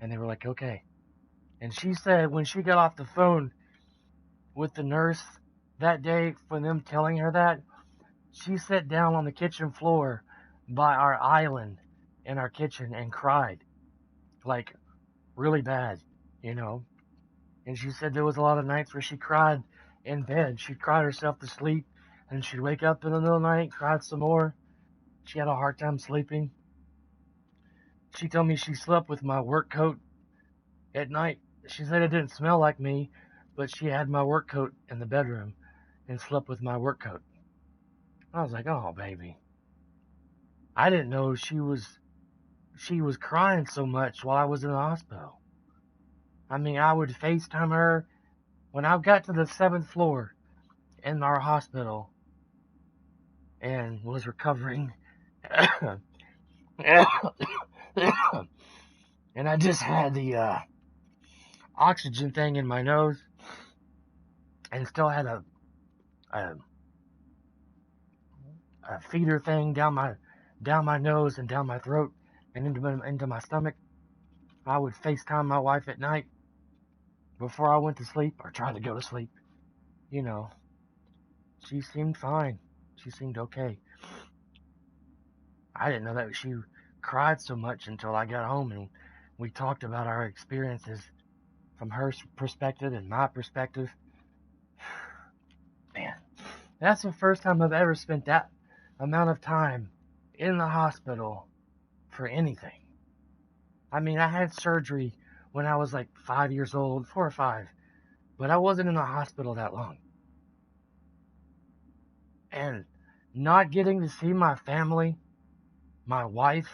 Speaker 1: And they were like, okay. And she said when she got off the phone with the nurse that day for them telling her that, she sat down on the kitchen floor by our island in our kitchen and cried. Like, really bad, you know. And she said there was a lot of nights where she cried in bed. She'd cry herself to sleep, and she'd wake up in the middle of the night, cried some more. She had a hard time sleeping. She told me she slept with my work coat at night. She said it didn't smell like me, but she had my work coat in the bedroom and slept with my work coat. I was like, oh, baby. I didn't know she was crying so much while I was in the hospital. I mean, I would FaceTime her when I got to the 7th floor in our hospital and was recovering. And I just had the oxygen thing in my nose and still had a feeder thing down my nose and down my throat and into my stomach. I would FaceTime my wife at night before I went to sleep or tried to go to sleep. You know, she seemed fine. She seemed okay. I didn't know that she cried so much until I got home and we talked about our experiences from her perspective and my perspective. Man, that's the first time I've ever spent that amount of time in the hospital for anything. I mean, I had surgery when I was like 5 years old, 4 or 5, but I wasn't in the hospital that long. And not getting to see my family, my wife,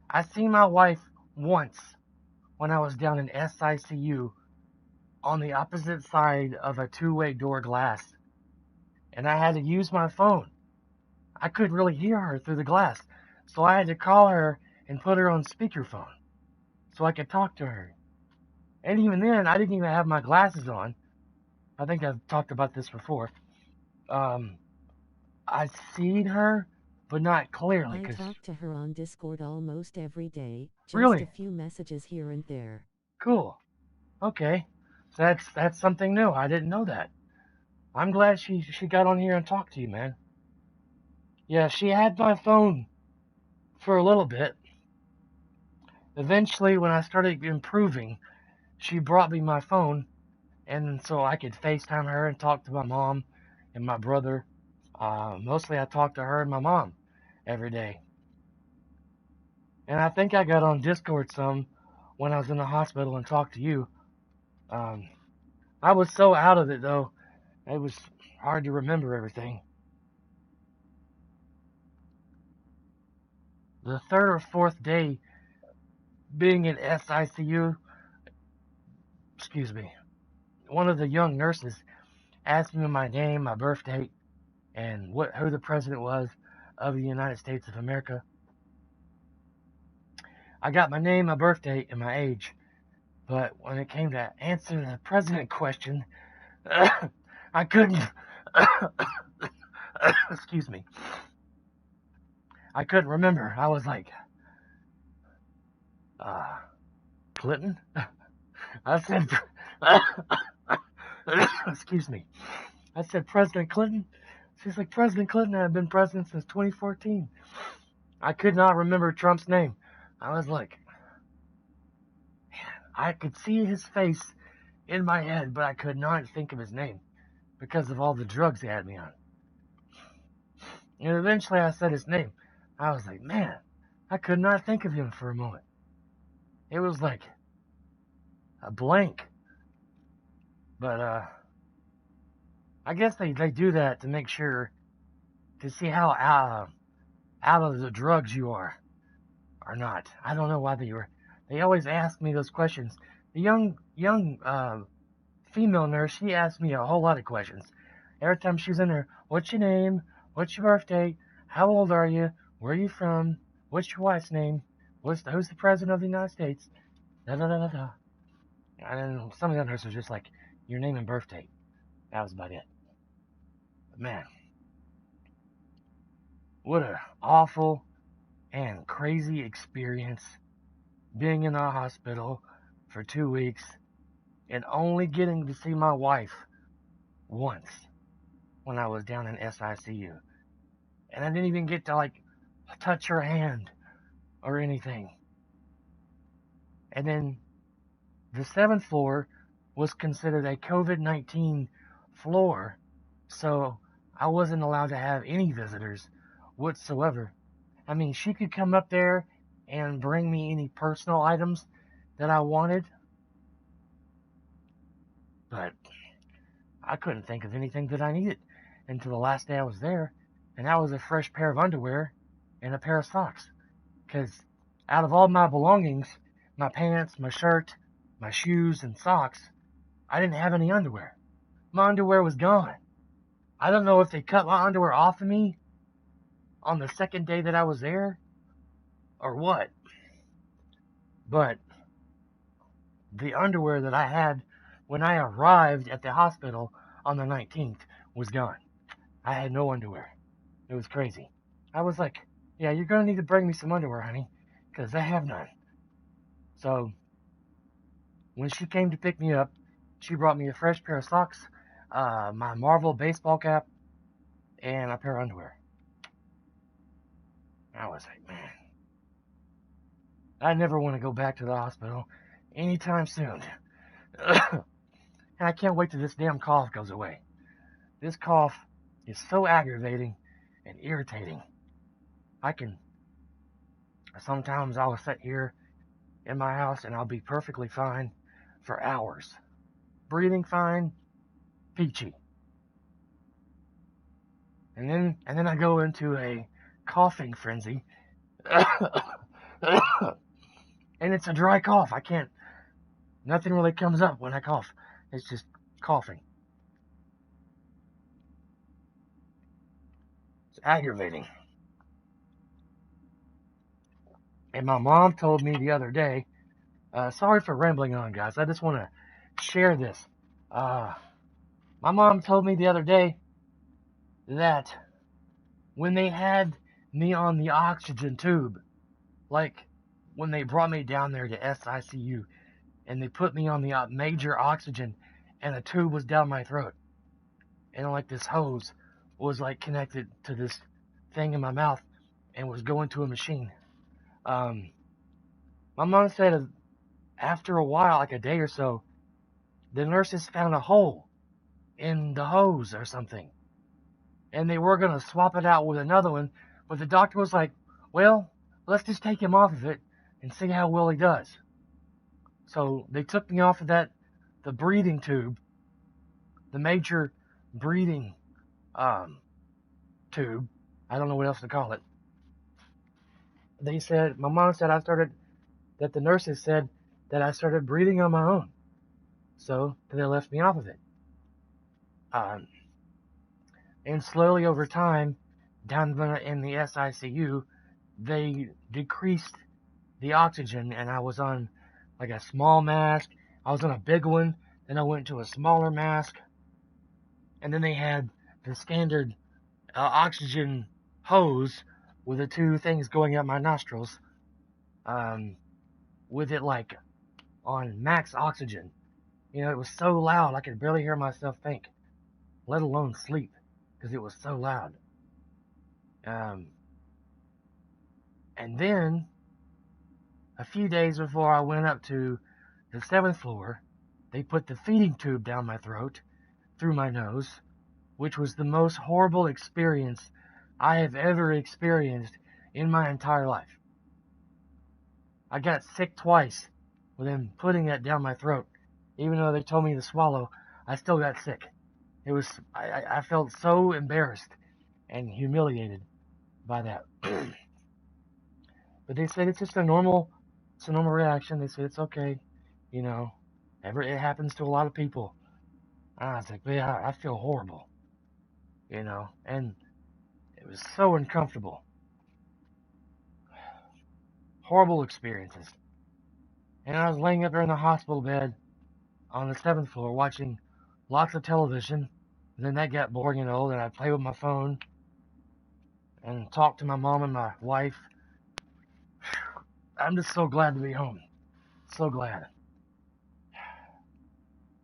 Speaker 1: I seen my wife once when I was down in SICU on the opposite side of a two-way door glass. And I had to use my phone. I couldn't really hear her through the glass. So I had to call her and put her on speakerphone so I could talk to her. And even then, I didn't even have my glasses on. I think I've talked about this before. I seen her, but not clearly.
Speaker 8: I talk to her on Discord almost every day. Just
Speaker 1: Really?
Speaker 8: a few messages here and there.
Speaker 1: Cool. Okay. That's something new. I didn't know that. I'm glad she got on here and talked to you, man. Yeah, she had my phone for a little bit. Eventually, when I started improving, she brought me my phone, and so I could FaceTime her and talk to my mom and my brother. Mostly I talked to her and my mom every day. And I think I got on Discord some when I was in the hospital and talked to you. I was so out of it, though. It was hard to remember everything. The 3rd or 4th day being in SICU, one of the young nurses asked me my name, my birth date, and who the president was of the United States of America. I got my name, my birth date, and my age. But when it came to answer the president question, I couldn't. Excuse me. I couldn't remember. I was like, Clinton? I said, excuse me. I said, President Clinton? She's like, President Clinton had been president since 2014. I could not remember Trump's name. I was like, I could see his face in my head, but I could not think of his name because of all the drugs he had me on. And eventually I said his name. I was like, man, I could not think of him for a moment. It was like a blank. But I guess they do that to make sure to see how out of the drugs you are or not. I don't know why they always ask me those questions. The young female nurse, she asked me a whole lot of questions. Every time she was in there, what's your name? What's your birthday? How old are you? Where are you from? What's your wife's name? Who's the president of the United States? Da da da da da. And then some of the nurses were just like, your name and birthday. That was about it. But man, what a awful and crazy experience being in a hospital for 2 weeks and only getting to see my wife once when I was down in SICU. And I didn't even get to like touch her hand or anything. And then the 7th floor was considered a COVID-19 floor, so I wasn't allowed to have any visitors whatsoever. I mean, she could come up there and bring me any personal items that I wanted, but I couldn't think of anything that I needed until the last day I was there, and that was a fresh pair of underwear and a pair of socks. Because out of all my belongings, my pants, my shirt, my shoes, and socks, I didn't have any underwear. My underwear was gone. I don't know if they cut my underwear off of me on the second day that I was there or what. But the underwear that I had when I arrived at the hospital on the 19th was gone. I had no underwear. It was crazy. I was like, yeah, you're going to need to bring me some underwear, honey, because I have none. So when she came to pick me up, she brought me a fresh pair of socks, my Marvel baseball cap, and a pair of underwear. I was like, man, I never want to go back to the hospital anytime soon. And I can't wait till this damn cough goes away. This cough is so aggravating and irritating. Sometimes I'll sit here in my house and I'll be perfectly fine for hours. Breathing fine, peachy. And then I go into a coughing frenzy. And it's a dry cough. Nothing really comes up when I cough. It's just coughing. It's aggravating. And my mom told me the other day, sorry for rambling on, guys. I just want to share this. My mom told me the other day that when they had me on the oxygen tube, like when they brought me down there to SICU and they put me on the major oxygen and a tube was down my throat and like this hose was like connected to this thing in my mouth and was going to a machine. My mom said after a while, like a day or so, the nurses found a hole in the hose or something. And they were going to swap it out with another one, but the doctor was like, well, let's just take him off of it and see how well he does. So they took me off of the breathing tube, the major breathing tube. I don't know what else to call it. My mom said that the nurses said that I started breathing on my own. So they left me off of it. And slowly over time, down in the SICU, they decreased the oxygen, and I was on like a small mask. I was on a big one, then I went to a smaller mask, and then they had the standard oxygen hose with the two things going up my nostrils, with it like on max oxygen. You know, it was so loud I could barely hear myself think, let alone sleep, because it was so loud. And then, a few days before I went up to the 7th floor, they put the feeding tube down my throat, through my nose, which was the most horrible experience I have ever experienced in my entire life. I got sick twice with them putting that down my throat. Even though they told me to swallow, I still got sick. I felt so embarrassed and humiliated by that. But they said it's just a normal reaction. They said it's okay, you know, it happens to a lot of people. And I was like, man, I feel horrible, you know, and it was so uncomfortable. Horrible experiences. And I was laying up there in the hospital bed on the 7th floor watching lots of television. And then that got boring and old, and I'd play with my phone and talk to my mom and my wife. I'm just so glad to be home. So glad.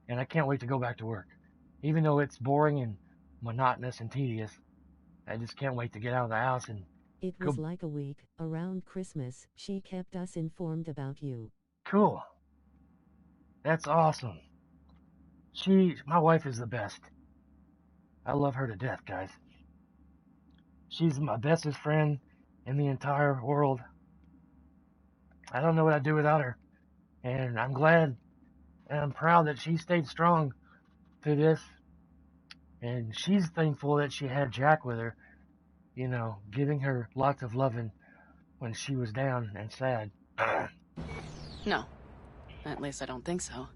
Speaker 1: And I can't wait to go back to work. Even though it's boring and monotonous and tedious, I just can't wait to get out of the house and
Speaker 8: It was like a week. Around Christmas, she kept us informed about you.
Speaker 1: Cool. That's awesome. My wife is the best. I love her to death, guys. She's my bestest friend in the entire world. I don't know what I'd do without her. And I'm glad and I'm proud that she stayed strong through this. And she's thankful that she had Jack with her, you know, giving her lots of loving when she was down and sad.
Speaker 4: No. At least I don't think so.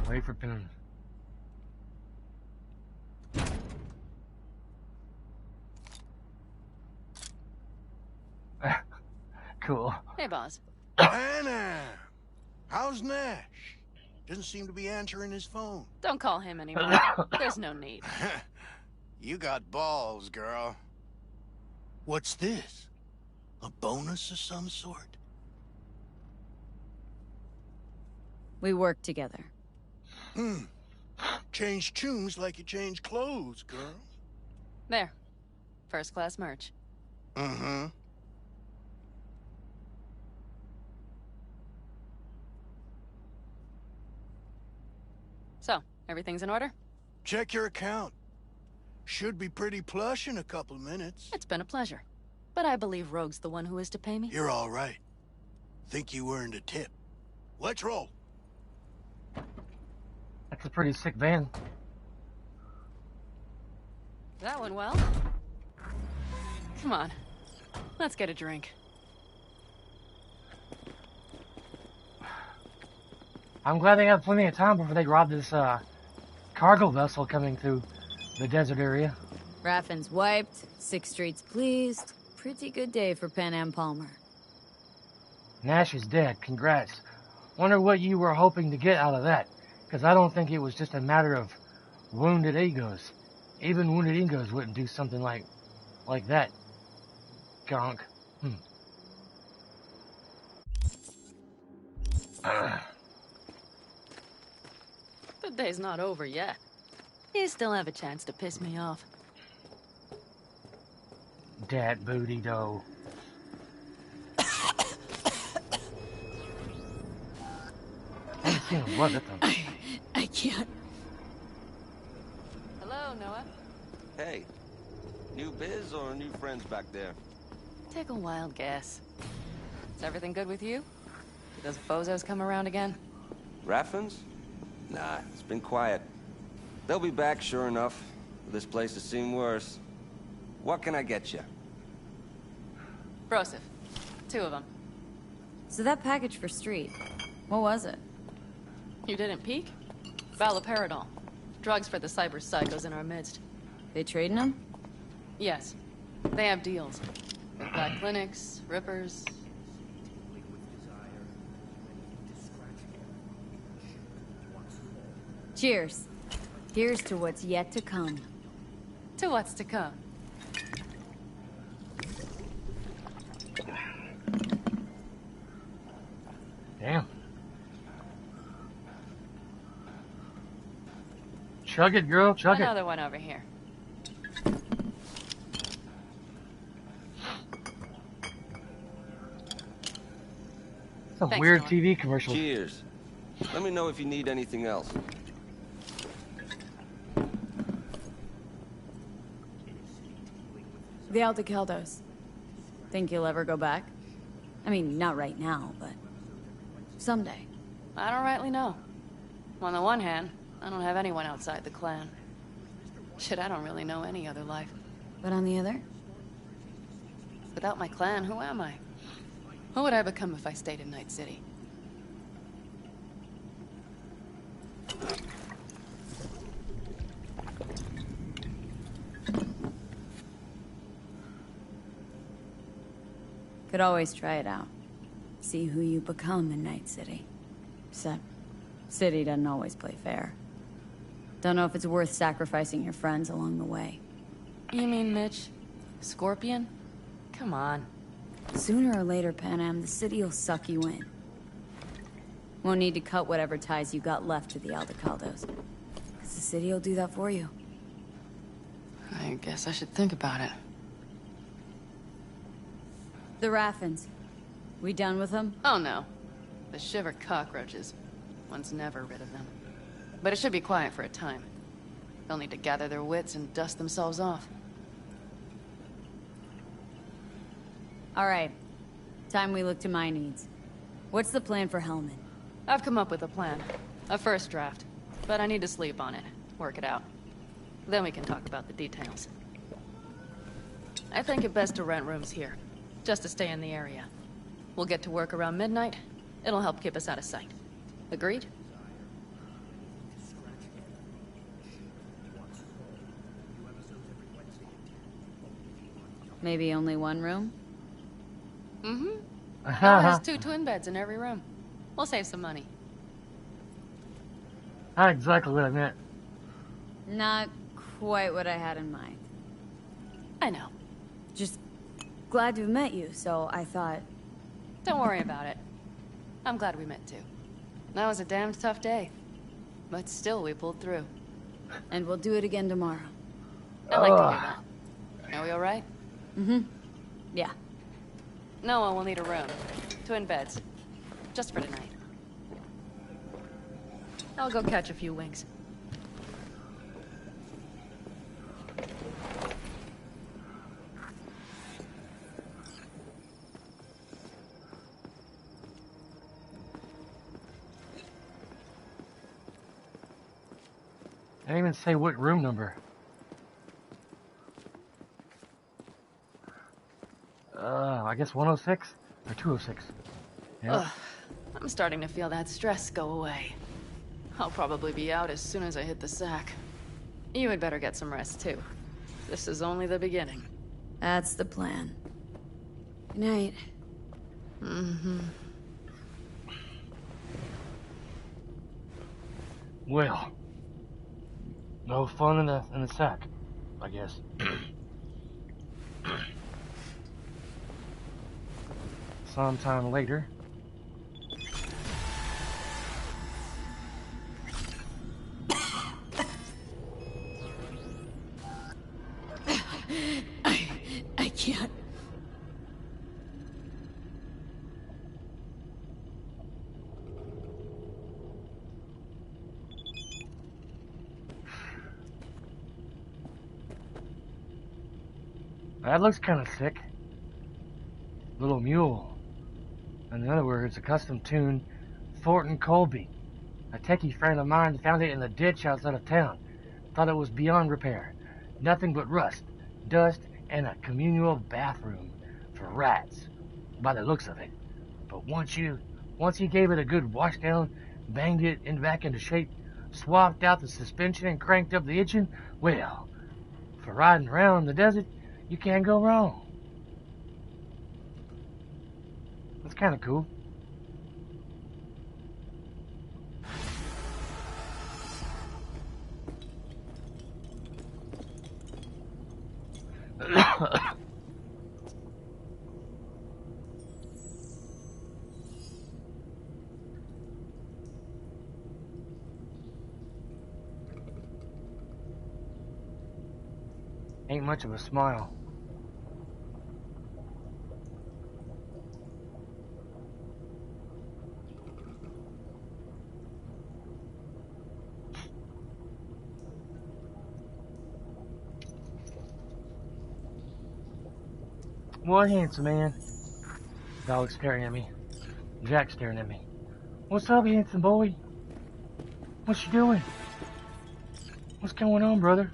Speaker 1: Wait for Pim. Cool.
Speaker 4: Hey, boss.
Speaker 7: Hannah! How's Nash? Doesn't seem to be answering his phone.
Speaker 4: Don't call him anymore. There's no need.
Speaker 7: You got balls, girl. What's this? A bonus of some sort?
Speaker 3: We work together.
Speaker 7: Change tunes like you change clothes, girl.
Speaker 4: There. First class merch.
Speaker 7: Mm-hmm.
Speaker 4: So, everything's in order?
Speaker 7: Check your account. Should be pretty plush in a couple of minutes.
Speaker 4: It's been a pleasure. But I believe Rogue's the one who is to pay me.
Speaker 7: You're all right. Think you earned a tip. Let's roll.
Speaker 1: That's a pretty sick van.
Speaker 4: That went well. Come on. Let's get a drink.
Speaker 1: I'm glad they have plenty of time before they rob this cargo vessel coming through the desert area.
Speaker 3: Raffin's wiped, 6th Street's pleased. Pretty good day for Pan Am Palmer.
Speaker 1: Nash is dead. Congrats. Wonder what you were hoping to get out of that. Because I don't think it was just a matter of wounded egos. Even wounded egos wouldn't do something like that. Gonk.
Speaker 4: The day's not over yet. You still have a chance to piss me off.
Speaker 1: Dat booty dough. I'm seeing blood at them.
Speaker 3: I can't.
Speaker 4: Hello, Noah.
Speaker 13: Hey, new biz or new friends back there?
Speaker 4: Take a wild guess. Is everything good with you? Did those bozos come around again?
Speaker 13: Raffins? Nah, it's been quiet. They'll be back, sure enough. This place has seen worse. What can I get you?
Speaker 4: Broseph. 2 of them.
Speaker 3: So that package for Street, what was it?
Speaker 4: You didn't peek? Valoperidol. Drugs for the cyber psychos in our midst.
Speaker 3: They trading them?
Speaker 4: Yes. They have deals. With black clinics, rippers.
Speaker 3: Cheers. Here's to what's yet to come.
Speaker 4: To what's to come.
Speaker 1: Damn. Chug it, girl. Chug it.
Speaker 4: Another one over here.
Speaker 1: Some
Speaker 4: Thanks,
Speaker 1: weird
Speaker 4: Noah.
Speaker 1: TV commercials.
Speaker 13: Cheers. Let me know if you need anything else.
Speaker 3: The Aldecaldos. Think you'll ever go back? I mean, not right now, but someday.
Speaker 4: I don't rightly know. On the one hand, I don't have anyone outside the clan. Shit, I don't really know any other life.
Speaker 3: But on the other?
Speaker 4: Without my clan, who am I? Who would I become if I stayed in Night City?
Speaker 3: Could always try it out. See who you become in Night City. Except, City doesn't always play fair. Don't know if it's worth sacrificing your friends along the way.
Speaker 4: You mean Mitch? Scorpion? Come on.
Speaker 3: Sooner or later, Panam, the city will suck you in. Won't need to cut whatever ties you got left to the Aldecaldos. Because the city will do that for you.
Speaker 4: I guess I should think about it.
Speaker 3: The Raffins. We done with them?
Speaker 4: Oh no. The shiver cockroaches. One's never rid of them. But it should be quiet for a time. They'll need to gather their wits and dust themselves off.
Speaker 3: Alright. Time we look to my needs. What's the plan for Hellman?
Speaker 4: I've come up with a plan. A first draft. But I need to sleep on it. Work it out. Then we can talk about the details. I think it best to rent rooms here. Just to stay in the area. We'll get to work around midnight. It'll help keep us out of sight. Agreed?
Speaker 3: Maybe only one room?
Speaker 4: Mm-hmm. There's 2 twin beds in every room. We'll save some money.
Speaker 1: Not exactly what I meant.
Speaker 3: Not quite what I had in mind.
Speaker 4: I know.
Speaker 3: Just glad to have met you, so I thought...
Speaker 4: Don't worry about it. I'm glad we met too. That was a damned tough day. But still, we pulled through.
Speaker 3: And we'll do it again tomorrow.
Speaker 4: I like to hear that. Are we alright?
Speaker 3: Mm-hmm. Yeah.
Speaker 4: Noah will need a room. Twin beds. Just for tonight. I'll go catch a few wings.
Speaker 1: I didn't even say what room number. I guess 106 or 206. Yeah.
Speaker 4: Ugh, I'm starting to feel that stress go away. I'll probably be out as soon as I hit the sack. You had better get some rest too. This is only the beginning.
Speaker 3: That's the plan. Good night.
Speaker 4: Mm-hmm.
Speaker 1: Well, no fun in the sack, I guess. Sometime later.
Speaker 3: I can't.
Speaker 1: That looks kind of sick. Little mule. In other words, a custom-tuned Thornton Colby. A techie friend of mine found it in the ditch outside of town. Thought it was beyond repair. Nothing but rust, dust, and a communal bathroom for rats, by the looks of it. But once you gave it a good wash down, banged it back into shape, swapped out the suspension and cranked up the engine, well, for riding around in the desert, you can't go wrong. That's kind of cool. Ain't much of a smile. What handsome man? Dog staring at me. Jack staring at me. What's up, handsome boy? What you doing? What's going on, brother?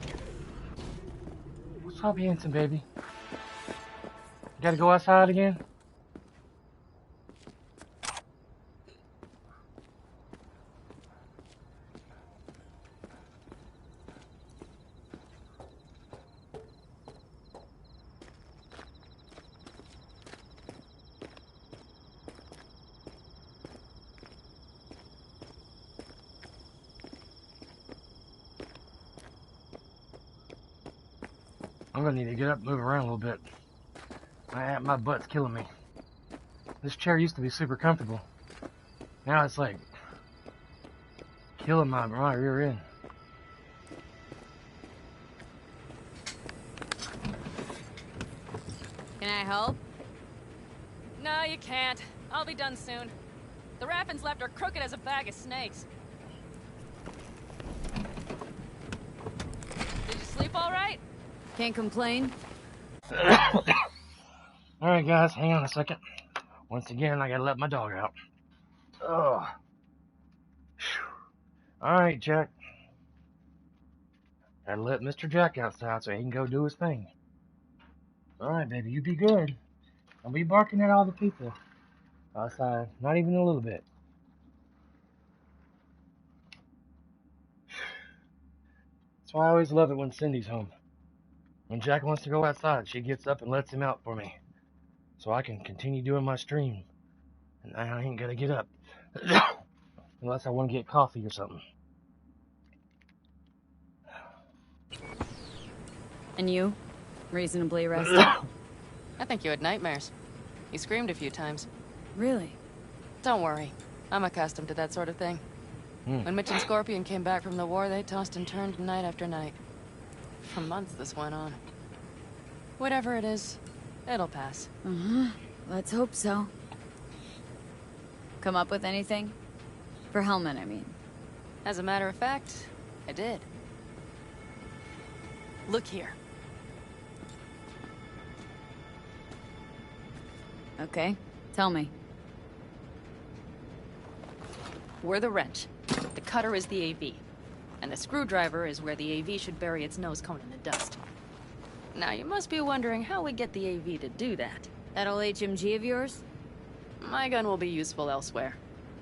Speaker 1: What's up, handsome baby? You gotta go outside again? I'm gonna need to get up and move around a little bit. My butt's killing me. This chair used to be super comfortable. Now it's like killing my rear end.
Speaker 3: Can I help?
Speaker 4: No, you can't. I'll be done soon. The wrappings left are crooked as a bag of snakes. Did you sleep all right?
Speaker 3: Can't complain.
Speaker 1: Alright guys, hang on a second. Once again, I gotta let my dog out. Oh. Alright, Jack. Gotta let Mr. Jack outside so he can go do his thing. Alright, baby, you be good. Don't be barking at all the people outside. Not even a little bit. That's why I always love it when Cindy's home. When Jack wants to go outside, she gets up and lets him out for me. So I can continue doing my stream. And I ain't gotta get up. Unless I want to get coffee or something.
Speaker 3: And you? Reasonably rested?
Speaker 4: I think you had nightmares. You screamed a few times.
Speaker 3: Really?
Speaker 4: Don't worry. I'm accustomed to that sort of thing. When Mitch and Scorpion came back from the war, they tossed and turned night after night. For months this went on. Whatever it is, it'll pass.
Speaker 3: Let's hope so. Come up with anything? For Hellman, I mean.
Speaker 4: As a matter of fact, I did. Look here.
Speaker 3: Okay, tell me.
Speaker 4: We're the wrench. The cutter is the AV. And the screwdriver is where the AV should bury its nose cone in the dust. Now, you must be wondering how we get the AV to do that.
Speaker 3: That old HMG of yours?
Speaker 4: My gun will be useful elsewhere.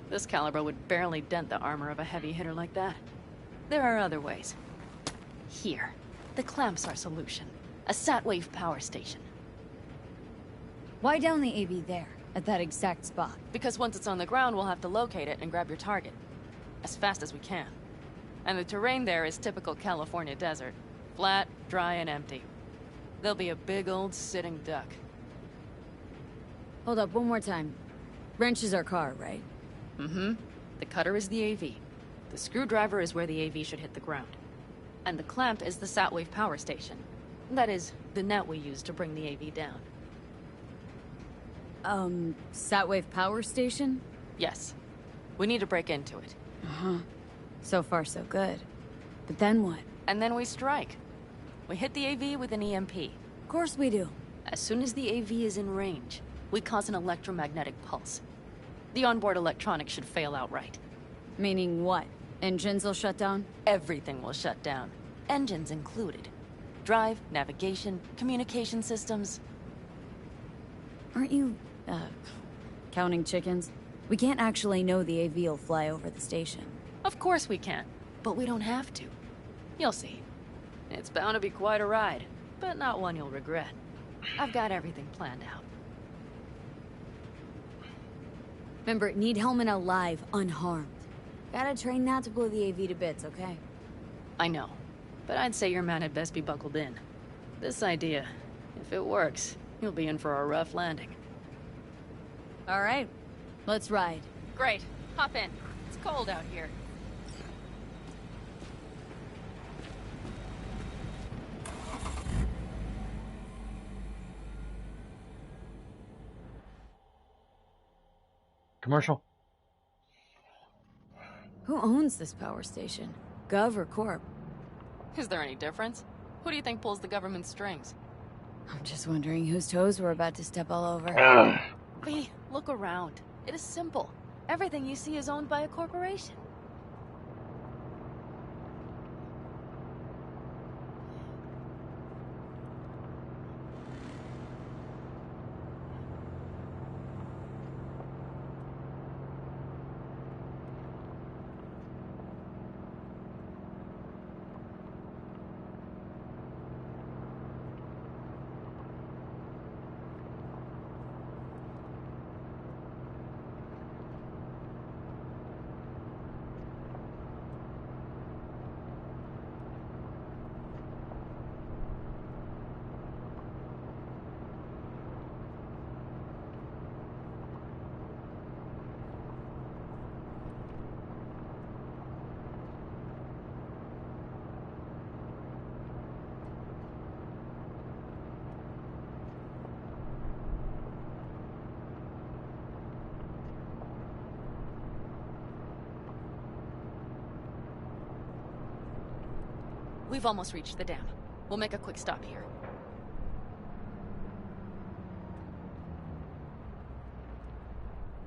Speaker 4: This caliber would barely dent the armor of a heavy hitter like that. There are other ways. Here. The clamp's our solution. A sat-wave power station.
Speaker 3: Why down the AV there, at that exact spot?
Speaker 4: Because once it's on the ground, we'll have to locate it and grab your target. As fast as we can. And the terrain there is typical California desert. Flat, dry, and empty. There'll be a big old sitting duck.
Speaker 3: Hold up, one more time. Wrench is our car, right?
Speaker 4: The cutter is the AV. The screwdriver is where the AV should hit the ground. And the clamp is the sat-wave power station. That is, the net we use to bring the AV down.
Speaker 3: Sat-wave power station?
Speaker 4: Yes. We need to break into it.
Speaker 3: So far, so good. But then what?
Speaker 4: And then we strike. We hit the AV with an EMP.
Speaker 3: Of course we do.
Speaker 4: As soon as the AV is in range, we cause an electromagnetic pulse. The onboard electronics should fail outright.
Speaker 3: Meaning what? Engines will shut down?
Speaker 4: Everything will shut down. Engines included. Drive, navigation, communication systems.
Speaker 3: Aren't you, counting chickens? We can't actually know the AV will fly over the station.
Speaker 4: Of course we can, but we don't have to. You'll see. It's bound to be quite a ride, but not one you'll regret. I've got everything planned out.
Speaker 3: Remember, need Hellman alive, unharmed. Gotta train not to blow the AV to bits, okay?
Speaker 4: I know, but I'd say your man had best be buckled in. This idea, if it works, you'll be in for a rough landing.
Speaker 3: All right, let's ride.
Speaker 4: Great, hop in. It's cold out here.
Speaker 1: Commercial.
Speaker 3: Who owns this power station? Gov or Corp?
Speaker 4: Is there any difference? Who do you think pulls the government's strings?
Speaker 3: I'm just wondering whose toes we're about to step all over.
Speaker 4: Lee, look around. It is simple. Everything you see is owned by a corporation. We've almost reached the dam. We'll make a quick stop here.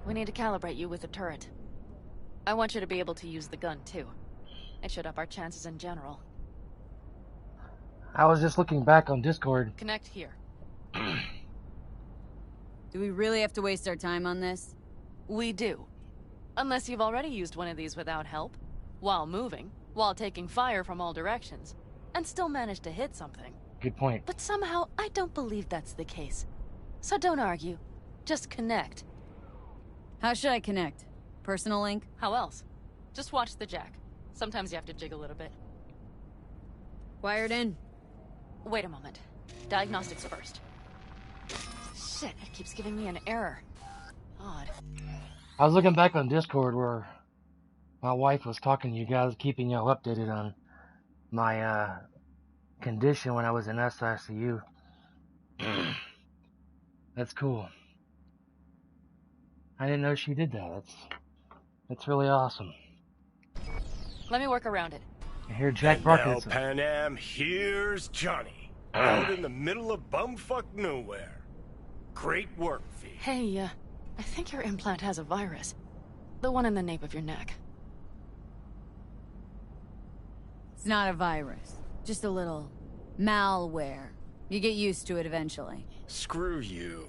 Speaker 4: We need to calibrate you with the turret. I want you to be able to use the gun, too. It should up our chances in general.
Speaker 1: I was just looking back on Discord.
Speaker 4: Connect here.
Speaker 3: Do we really have to waste our time on this?
Speaker 4: We do. Unless you've already used one of these without help, while moving, while taking fire from all directions, and still managed to hit something.
Speaker 1: Good point.
Speaker 4: But somehow, I don't believe that's the case. So don't argue. Just connect.
Speaker 3: How should I connect? Personal link?
Speaker 4: How else? Just watch the jack. Sometimes you have to jig a little bit.
Speaker 3: Wired in.
Speaker 4: Wait a moment. Diagnostics first. Shit, it keeps giving me an error. Odd.
Speaker 1: I was looking back on Discord where my wife was talking to you guys, keeping y'all updated on my condition when I was in SICU. That's cool. I didn't know she did that. That's really awesome.
Speaker 4: Let me work around it.
Speaker 1: I hear Jack
Speaker 12: And
Speaker 1: Barker.
Speaker 12: now, Panam, here's Johnny. Out in the middle of bumfuck nowhere. Great work, V.
Speaker 4: Hey, I think your implant has a virus. The one in the nape of your neck.
Speaker 3: It's not a virus. Just a little malware. You get used to it eventually.
Speaker 12: Screw you.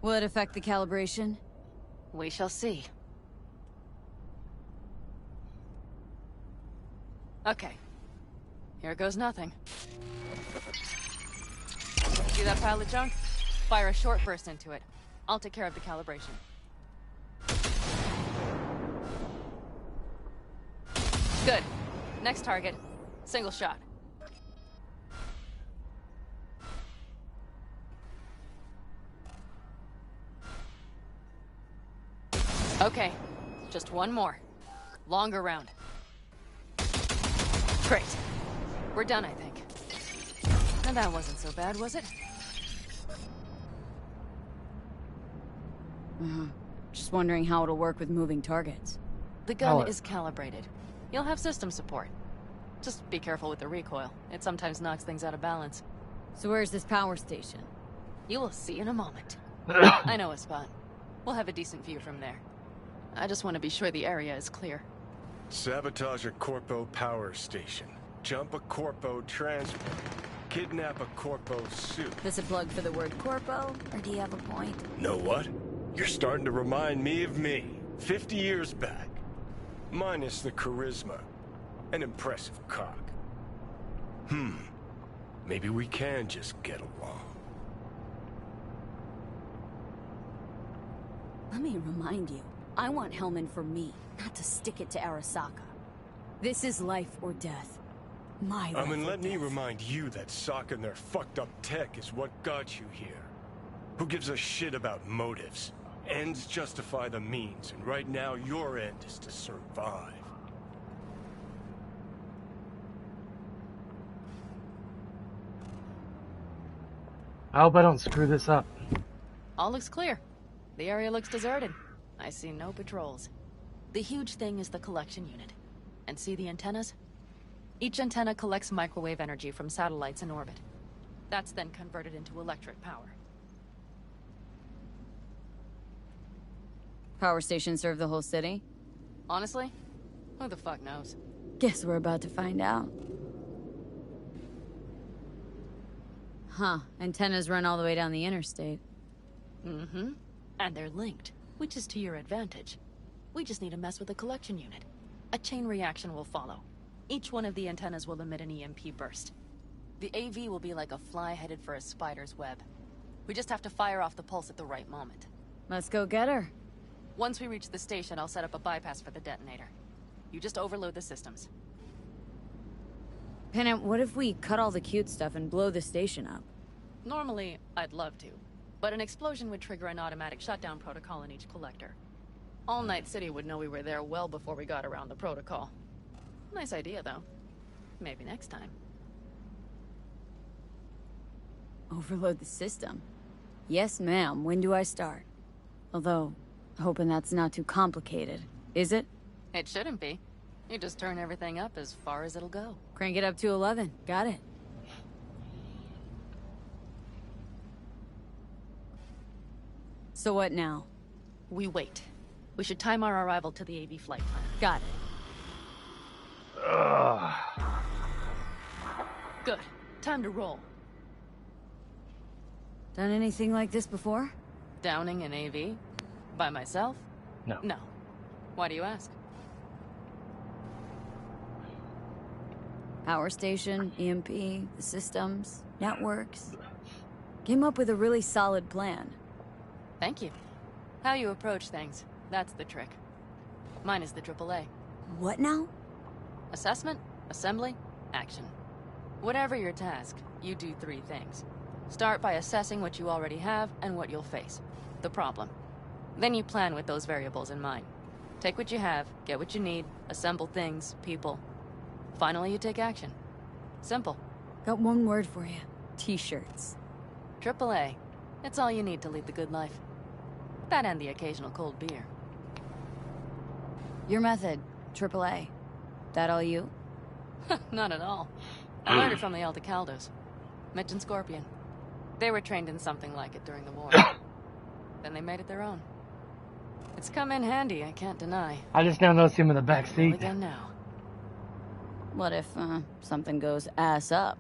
Speaker 3: Will it affect the calibration?
Speaker 4: We shall see. Okay. Here goes nothing. See that pile of junk? Fire a short burst into it. I'll take care of the calibration. Good. Next target. Single shot. Okay. Just one more. Longer round. Great. We're done, I think. And that wasn't so bad, was it?
Speaker 3: Just wondering how it'll work with moving targets.
Speaker 4: The gun is calibrated. You'll have system support. Just be careful with the recoil. It sometimes knocks things out of balance.
Speaker 3: So where's this power station?
Speaker 4: You will see in a moment. I know a spot. We'll have a decent view from there. I just want to be sure the area is clear.
Speaker 12: Sabotage a Corpo power station. Jump a Corpo transport. Kidnap a Corpo suit.
Speaker 3: This a plug for the word corpo, or do you have a point?
Speaker 12: Know what? You're starting to remind me of me, 50 years back. Minus the charisma. An impressive cock. Maybe we can just get along.
Speaker 3: Let me remind you, I want Hellman for me, not to stick it to Arasaka. This is life or death. My life
Speaker 12: And
Speaker 3: or
Speaker 12: let me
Speaker 3: death.
Speaker 12: remind you that Sokka and their fucked up tech is what got you here. Who gives a shit about motives? Ends justify the means, and right now your end is to survive.
Speaker 1: I hope I don't screw this up.
Speaker 4: All looks clear. The area looks deserted. I see no patrols. The huge thing is the collection unit. And see the antennas? Each antenna collects microwave energy from satellites in orbit. That's then converted into electric power.
Speaker 3: Power station serve the whole city?
Speaker 4: Honestly, who the fuck knows?
Speaker 3: Guess we're about to find out. Huh, antennas run all the way down the interstate.
Speaker 4: Mm-hmm. And they're linked, which is to your advantage. We just need to mess with the collection unit. A chain reaction will follow. Each one of the antennas will emit an EMP burst. The AV will be like a fly headed for a spider's web. We just have to fire off the pulse at the right moment.
Speaker 3: Let's go get her.
Speaker 4: Once we reach the station, I'll set up a bypass for the detonator. You just overload the systems.
Speaker 3: Panam, what if we cut all the cute stuff and blow the station up?
Speaker 4: Normally, I'd love to. But an explosion would trigger an automatic shutdown protocol in each collector. All Night City would know we were there well before we got around the protocol. Nice idea, though. Maybe next time.
Speaker 3: Overload the system? Yes, ma'am. When do I start? Although, hoping that's not too complicated. Is it?
Speaker 4: It shouldn't be. You just turn everything up as far as it'll go.
Speaker 3: Crank it up to 11. Got it. So what now?
Speaker 4: We wait. We should time our arrival to the AV flight plan.
Speaker 3: Got it.
Speaker 4: Good. Time to roll.
Speaker 3: Done anything like this before?
Speaker 4: Downing an AV? By myself?
Speaker 1: No.
Speaker 4: No. Why do you ask?
Speaker 3: Power station, EMP, the systems, networks. Came up with a really solid plan.
Speaker 4: Thank you. How you approach things, that's the trick. Mine is the AAA.
Speaker 3: What now?
Speaker 4: Assessment, assembly, action. Whatever your task, you do 3 things. Start by assessing what you already have and what you'll face. The problem. Then you plan with those variables in mind. Take what you have, get what you need, assemble things, people. Finally, you take action. Simple.
Speaker 3: Got one word for you. T-shirts.
Speaker 4: AAA. It's all you need to lead the good life. That and the occasional cold beer.
Speaker 3: Your method, AAA. That all you?
Speaker 4: Not at all. I learned it from the Aldecaldos. Mitch and Scorpion. They were trained in something like it during the war. Then they made it their own. It's come in handy, I can't deny.
Speaker 1: I just now noticed him in the back seat.
Speaker 4: Again now.
Speaker 3: What if, something goes ass up?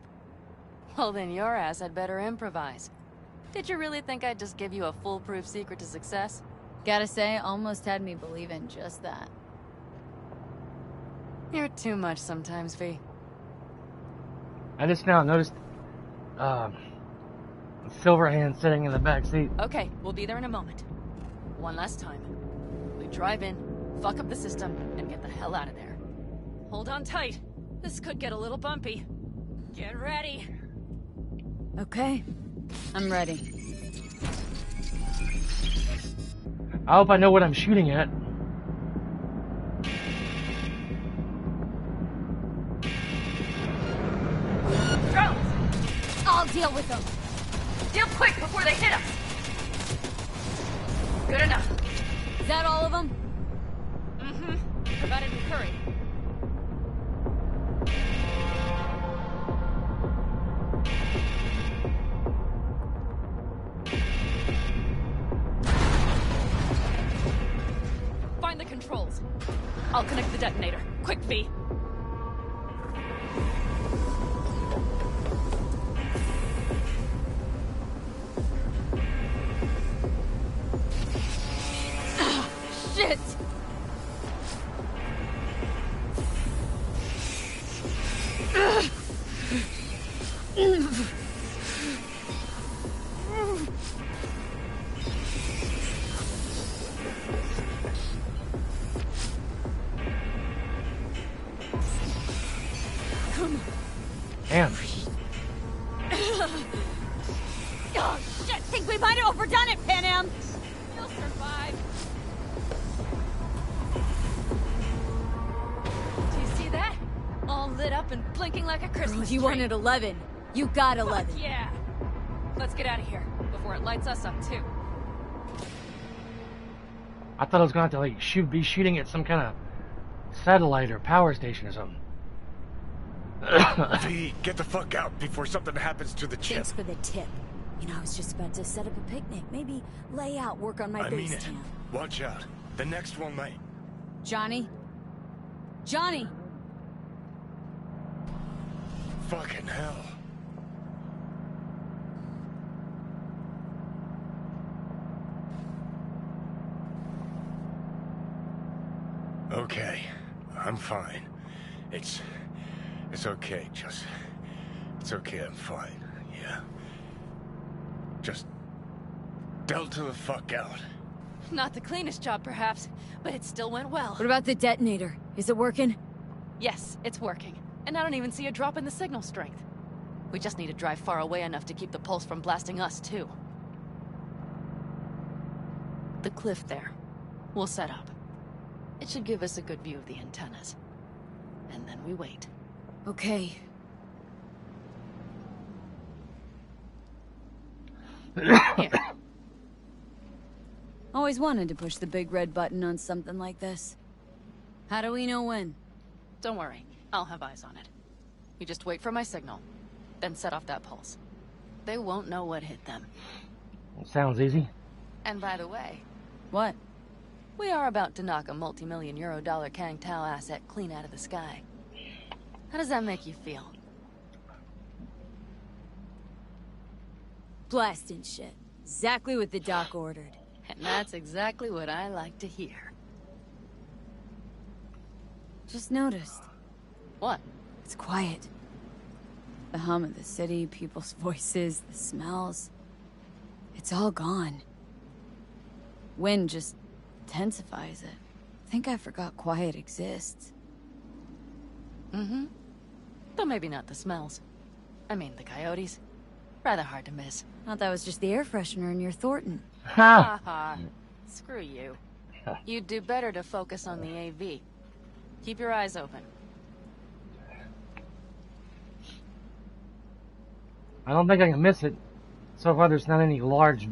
Speaker 4: Well, then your ass had better improvise. Did you really think I'd just give you a foolproof secret to success?
Speaker 3: Gotta say, almost had me believe in just that.
Speaker 4: You're too much sometimes, V.
Speaker 1: I just now noticed, Silverhand sitting in the back seat.
Speaker 4: Okay, we'll be there in a moment. One last time. We drive in, fuck up the system, and get the hell out of there. Hold on tight. This could get a little bumpy. Get ready.
Speaker 3: Okay. I'm ready.
Speaker 1: I hope I know what I'm shooting at.
Speaker 4: Drones!
Speaker 3: I'll deal with them.
Speaker 4: Deal quick before they hit us. Good enough.
Speaker 3: Is that all of them?
Speaker 4: Mm-hmm. Provided we hurry. Find the controls. I'll connect the detonator. Quick, V.
Speaker 3: Shit!
Speaker 1: Damn.
Speaker 3: Oh, shit! Think we might have overdone it, Panam!
Speaker 4: You'll survive. Do you see that? All lit up and blinking like a Christmas
Speaker 3: You
Speaker 4: tree.
Speaker 3: wanted 11. You got 11.
Speaker 4: Fuck yeah! Let's get out of here before it lights us up too.
Speaker 1: I thought I was going to have to be shooting at some kind of satellite or power station or something.
Speaker 12: V, get the fuck out before something happens to the chip.
Speaker 3: Thanks for the tip. You know, I was just about to set up a picnic. Maybe lay out, work on my
Speaker 12: I
Speaker 3: base
Speaker 12: mean it.
Speaker 3: camp.
Speaker 12: Watch out. The next one might.
Speaker 3: Johnny? Johnny!
Speaker 12: Fucking hell. Okay, I'm fine. It's okay, it's okay, I'm fine, yeah. Just delta the fuck out.
Speaker 4: Not the cleanest job, perhaps, but it still went well.
Speaker 3: What about the detonator? Is it working?
Speaker 4: Yes, it's working. And I don't even see a drop in the signal strength. We just need to drive far away enough to keep the pulse from blasting us, too. The cliff there. We'll set up. It should give us a good view of the antennas. And then we wait.
Speaker 3: Okay.
Speaker 4: Here.
Speaker 3: Always wanted to push the big red button on something like this. How do we know when?
Speaker 4: Don't worry. I'll have eyes on it. You just wait for my signal. Then set off that pulse. They won't know what hit them.
Speaker 1: Sounds easy.
Speaker 4: And by the way...
Speaker 3: What?
Speaker 4: We are about to knock a multi-million euro-dollar Kang Tao asset clean out of the sky. How does that make you feel?
Speaker 3: Blasting shit. Exactly what the doc ordered.
Speaker 4: And that's exactly what I like to hear.
Speaker 3: Just noticed.
Speaker 4: What?
Speaker 3: It's quiet. The hum of the city, people's voices, the smells. It's all gone. Wind just intensifies it. I think I forgot quiet exists.
Speaker 4: Mm-hmm. Though maybe not the smells. I mean, the coyotes. Rather hard to miss.
Speaker 3: Thought that was just the air freshener in your Thornton.
Speaker 4: Ha ha. Screw you. You'd do better to focus on the AV. Keep your eyes open.
Speaker 1: I don't think I can miss it. So far there's not any large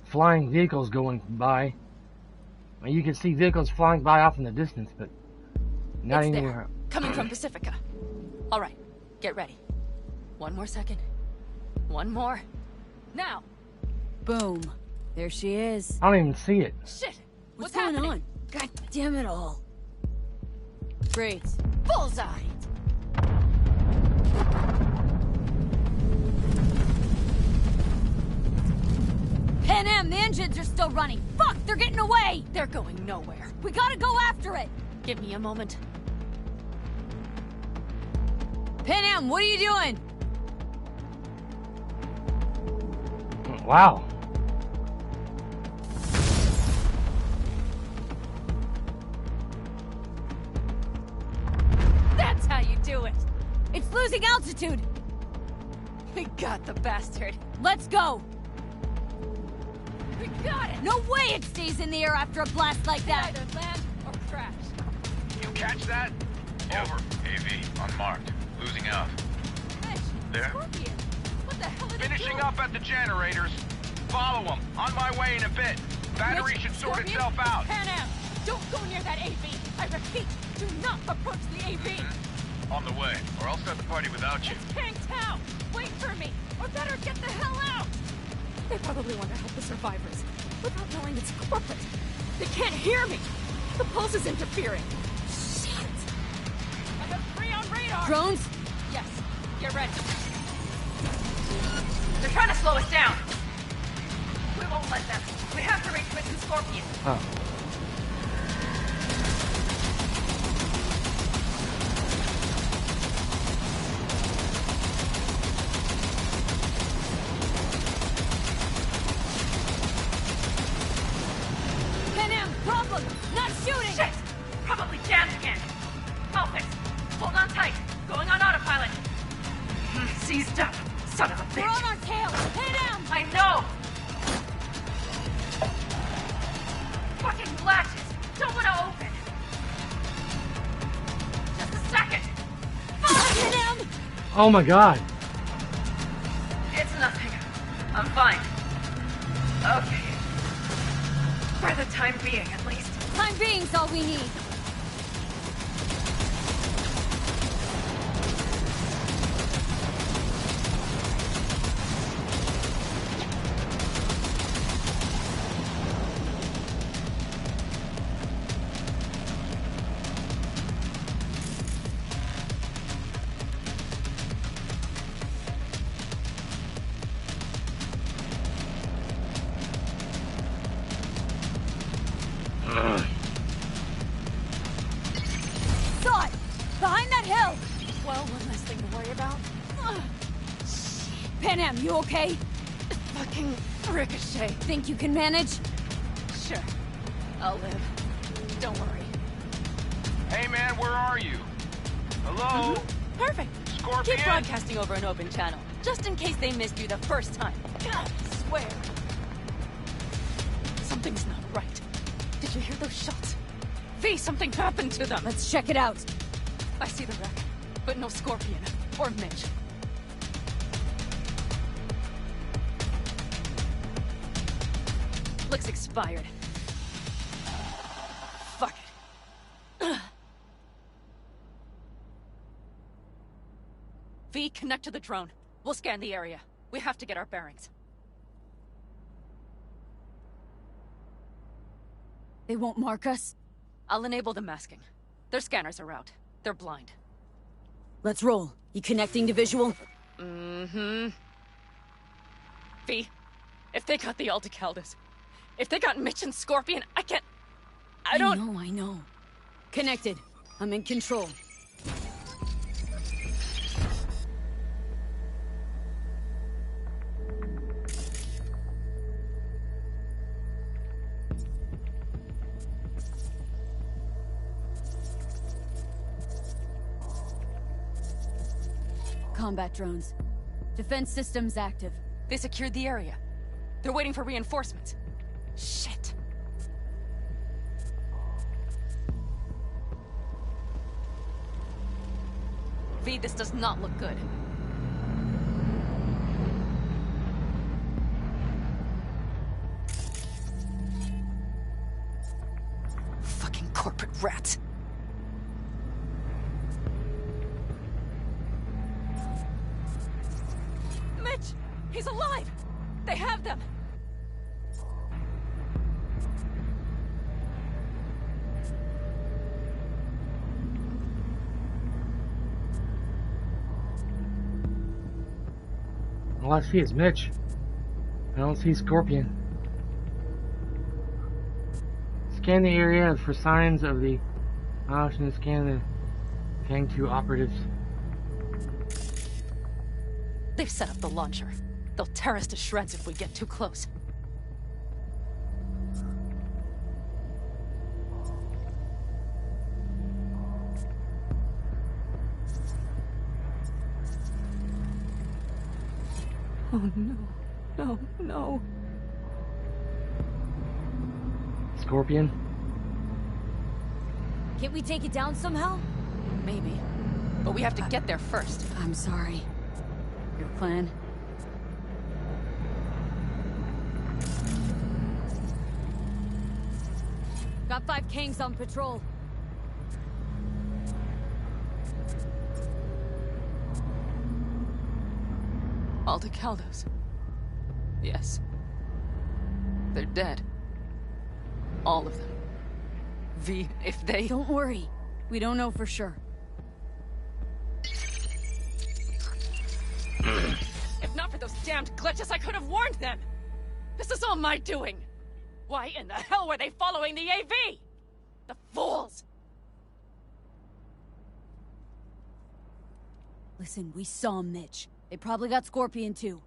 Speaker 1: flying vehicles going by. I mean, you can see vehicles flying by off in the distance, but not
Speaker 4: It's
Speaker 1: anywhere.
Speaker 4: there. Coming from Pacifica. All right, get ready. One more second. One more. Now!
Speaker 3: Boom. There she is.
Speaker 1: I don't even see it.
Speaker 4: Shit!
Speaker 3: What's going
Speaker 4: happening?
Speaker 3: on? God damn it all. Great.
Speaker 4: Bullseye!
Speaker 3: Pan Am, the engines are still running. Fuck, they're getting away!
Speaker 4: They're going nowhere.
Speaker 3: We gotta go after it!
Speaker 4: Give me a moment.
Speaker 3: Pan Am, what are you doing?
Speaker 1: Wow.
Speaker 4: That's how you do it!
Speaker 3: It's losing altitude!
Speaker 4: We got the bastard.
Speaker 3: Let's go!
Speaker 4: We got it!
Speaker 3: No way it stays in the air after a blast like that!
Speaker 4: Either land or crash.
Speaker 14: You catch that? Over. AV, unmarked. Losing out.
Speaker 4: Fish!
Speaker 14: There?
Speaker 4: Scorpion! What the hell are they
Speaker 14: Finishing
Speaker 4: doing?
Speaker 14: up at the generators. Follow them. On my way in a bit. Battery
Speaker 4: Mitch,
Speaker 14: should sort
Speaker 4: Scorpion,
Speaker 14: itself out.
Speaker 4: Pan Am, don't go near that AV. I repeat, do not approach the AV.
Speaker 14: On the way, or I'll start the party without you.
Speaker 4: It's Kang Tao. Wait for me, or better get the hell out. They probably want to help the survivors, without knowing it's corporate. They can't hear me. The pulse is interfering. Shit. I have 3 on radar.
Speaker 3: Drones?
Speaker 4: Yes, get ready. They're trying to slow us down. We won't let them. We have to reach Mitch and Scorpion.
Speaker 1: Oh.
Speaker 3: Pan Am, problem! Not shooting!
Speaker 4: Shit! Probably jammed again. I'll fix. Hold on tight. Going on autopilot. Seized up. Son of a bitch.
Speaker 3: We're on our tail! Pan Am!
Speaker 4: I know! Fucking latches! Don't want to open! Just a second!
Speaker 3: Pan Am!
Speaker 1: Oh my god.
Speaker 4: It's nothing. I'm fine. Okay. For the time being, at least.
Speaker 3: Time being's all we need. Saw it! Behind that hill!
Speaker 4: Well, one less thing to worry about.
Speaker 3: Pan Am, you okay?
Speaker 4: Fucking ricochet.
Speaker 3: Think you can manage?
Speaker 4: Sure. I'll live. Don't worry.
Speaker 14: Hey man, where are you? Hello?
Speaker 4: Perfect.
Speaker 14: Scorpion?
Speaker 4: Keep broadcasting over an open channel, just in case they missed you the first time. God, I swear. Something's not right. Did you hear those shots? V, something happened to them.
Speaker 3: Let's check it out.
Speaker 4: I see the wreck, but no Scorpion or Mitch. Looks expired. Fuck it. V, connect to the drone. We'll scan the area. We have to get our bearings.
Speaker 3: They won't mark us?
Speaker 4: I'll enable the masking. Their scanners are out. They're blind.
Speaker 3: Let's roll. You connecting to visual?
Speaker 4: Mm-hmm. V, if they got the Aldecaldos, if they got Mitch and Scorpion, I can't... I don't...
Speaker 3: I know. Connected. I'm in control. Combat drones. Defense systems active.
Speaker 4: They secured the area. They're waiting for reinforcements. Shit. V, this does not look good. Fucking corporate rats. Mitch! He's alive! They have them!
Speaker 1: All I see is Mitch. I don't see Scorpion. Scan the area for signs of the option to scan the Gang 2 operatives.
Speaker 4: They've set up the launcher. They'll tear us to shreds if we get too close. Oh no. No, no.
Speaker 1: Scorpion?
Speaker 3: Can't we take it down somehow?
Speaker 4: Maybe. But we have to get there first.
Speaker 3: I'm sorry. Your plan? Got 5 Kangs on patrol.
Speaker 4: Aldecaldos. Yes. They're dead. All of them. V, if they...
Speaker 3: Don't worry. We don't know for sure.
Speaker 4: If not for those damned glitches, I could have warned them! This is all my doing! Why in the hell were they following the AV? The fools!
Speaker 3: Listen, we saw Mitch. They probably got Scorpion too.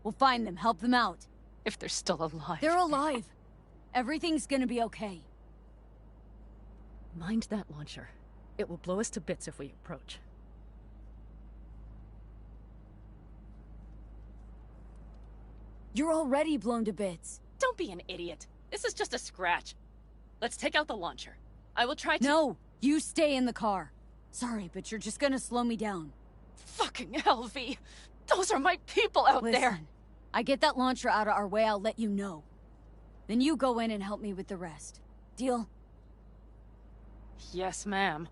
Speaker 3: We'll find them, help them out.
Speaker 4: If they're still alive.
Speaker 3: They're alive. Everything's gonna be okay.
Speaker 4: Mind that launcher. It will blow us to bits if we approach.
Speaker 3: You're already blown to bits.
Speaker 4: Don't be an idiot. This is just a scratch. Let's take out the launcher. I will try to-
Speaker 3: No! You stay in the car. Sorry, but you're just gonna slow me down.
Speaker 4: Fucking hell, V! Those are my people out there!
Speaker 3: Listen, I get that launcher out of our way, I'll let you know. Then you go in and help me with the rest. Deal?
Speaker 4: Yes, ma'am.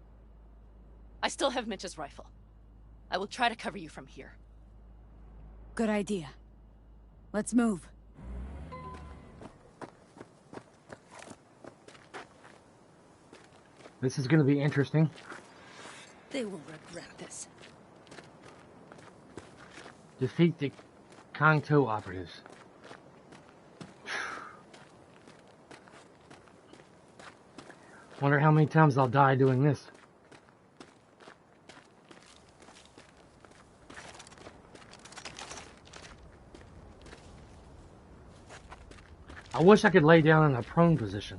Speaker 4: I still have Mitch's rifle. I will try to cover you from here.
Speaker 3: Good idea. Let's move.
Speaker 1: This is gonna be interesting.
Speaker 4: They will regret this.
Speaker 1: Defeat the Gang 2 operatives. Wonder how many times I'll die doing this. I wish I could lay down in a prone position.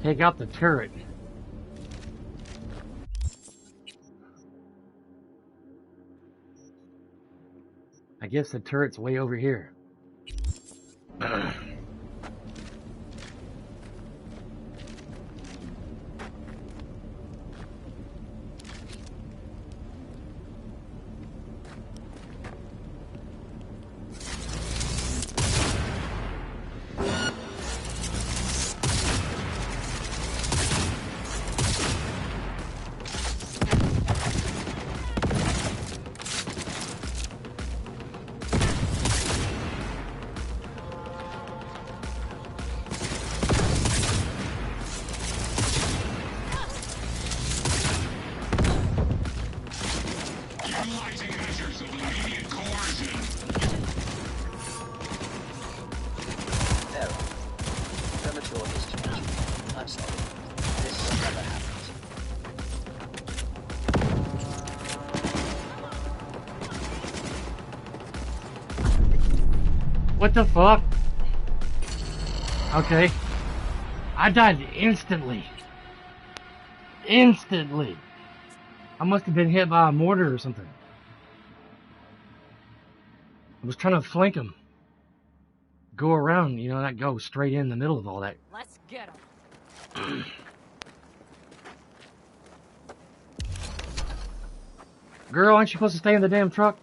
Speaker 1: Take out the turret. I guess the turret's way over here. What the fuck? Okay. I died instantly. Instantly. I must have been hit by a mortar or something. I was trying to flank him. Go around, you know, that go straight in the middle of all that.
Speaker 4: Let's get him.
Speaker 1: Girl, aren't you supposed to stay in the damn truck?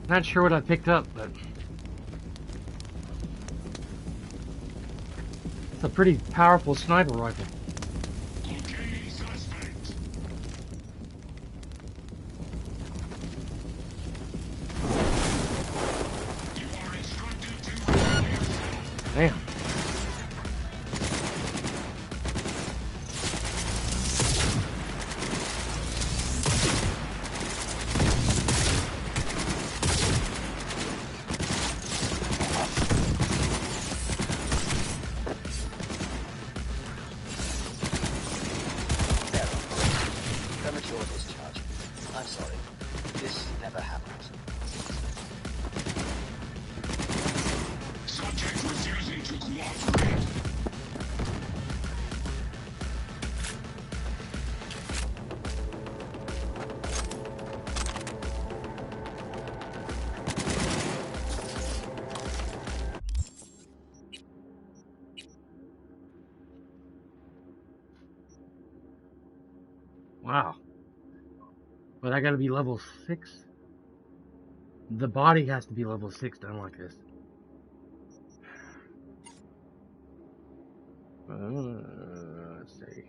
Speaker 1: Not sure what I picked up, but it's a pretty powerful sniper rifle. Damn. Wow. But I gotta be level 6? The body has to be level 6 to unlock this. Let's see.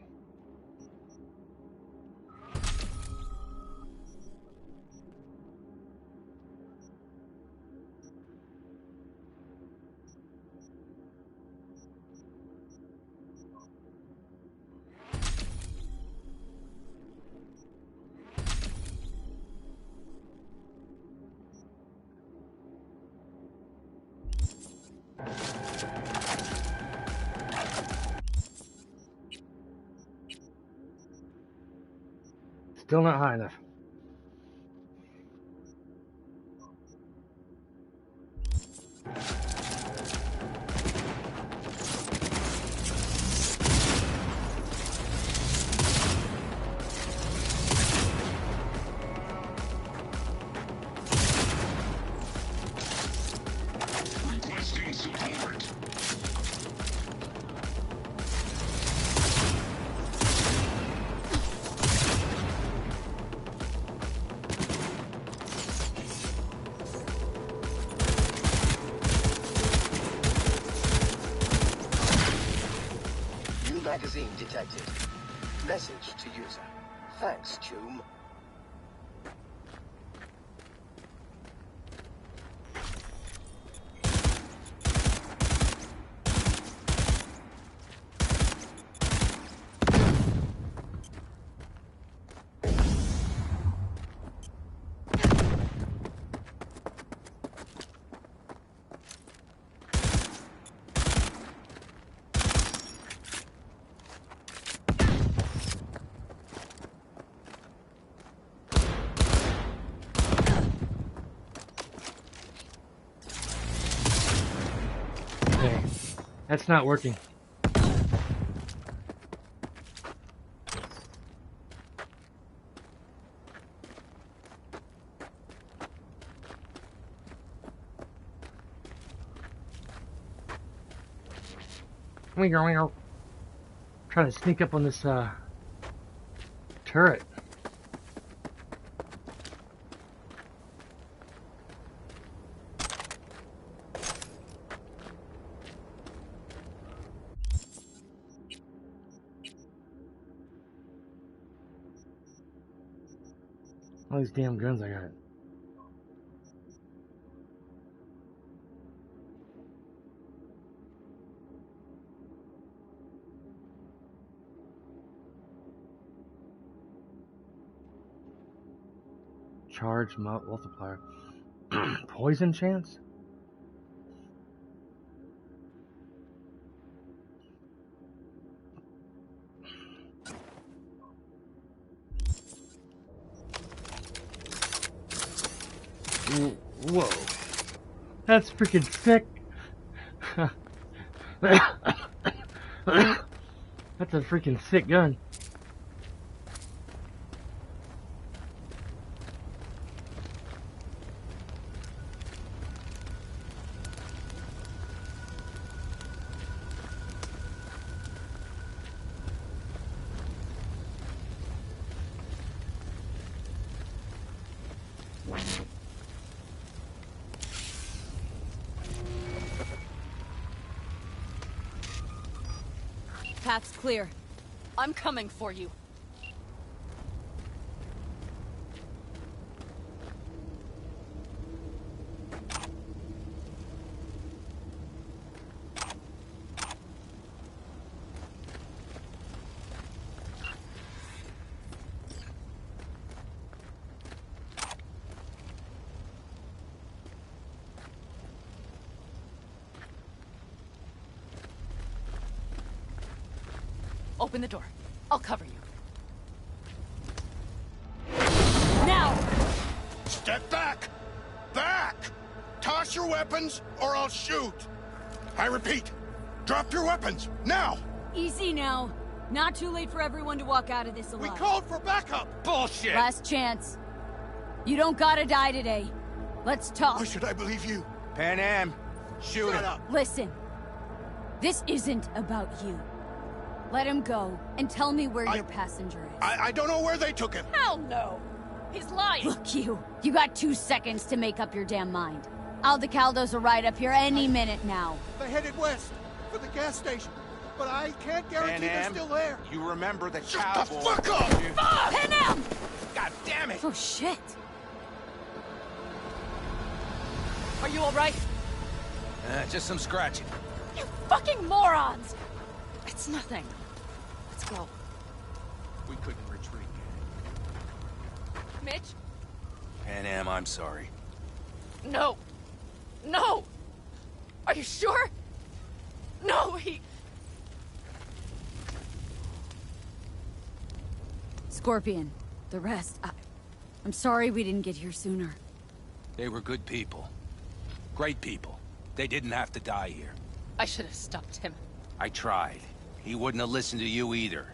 Speaker 1: Still not high enough.
Speaker 15: Requesting support.
Speaker 6: New magazine detected. Message to user. Thanks, Choom.
Speaker 1: Okay, that's not working. Trying to sneak up on this turret. All these damn guns I got. Charge multiplier. Poison chance? Whoa. That's freaking sick. That's a freaking sick gun.
Speaker 4: Path's clear. I'm coming for you. Open the door. I'll cover you. Now!
Speaker 9: Step back! Back! Toss your weapons, or I'll shoot! I repeat, drop your weapons, now!
Speaker 3: Easy now. Not too late for everyone to walk out of this alive.
Speaker 9: We called for backup!
Speaker 10: Bullshit!
Speaker 3: Last chance. You don't gotta die today. Let's talk.
Speaker 9: Why should I believe you?
Speaker 10: Pan Am, shoot him.
Speaker 9: up!
Speaker 3: Listen. This isn't about you. Let him go, and tell me where your passenger is.
Speaker 9: I don't know where they took him.
Speaker 4: Hell no! He's lying!
Speaker 3: Look, you got 2 seconds to make up your damn mind. Aldecaldos will ride up here any minute now.
Speaker 9: They headed west, for the gas station. But I can't guarantee they're still there.
Speaker 10: You remember the
Speaker 9: Shut
Speaker 10: cowboy.
Speaker 9: the fuck up!
Speaker 3: Fuck! Pin him!
Speaker 10: God damn it!
Speaker 3: Oh, shit.
Speaker 4: Are you alright?
Speaker 10: Just some scratching.
Speaker 4: You fucking morons! It's nothing. Let's go.
Speaker 10: We couldn't retreat.
Speaker 4: Mitch?
Speaker 10: Pan Am, I'm sorry.
Speaker 4: No! No! Are you sure? No, he...
Speaker 3: Scorpion, the rest. I'm sorry we didn't get here sooner.
Speaker 10: They were good people. Great people. They didn't have to die here.
Speaker 4: I should have stopped him.
Speaker 10: I tried. He wouldn't have listened to you either.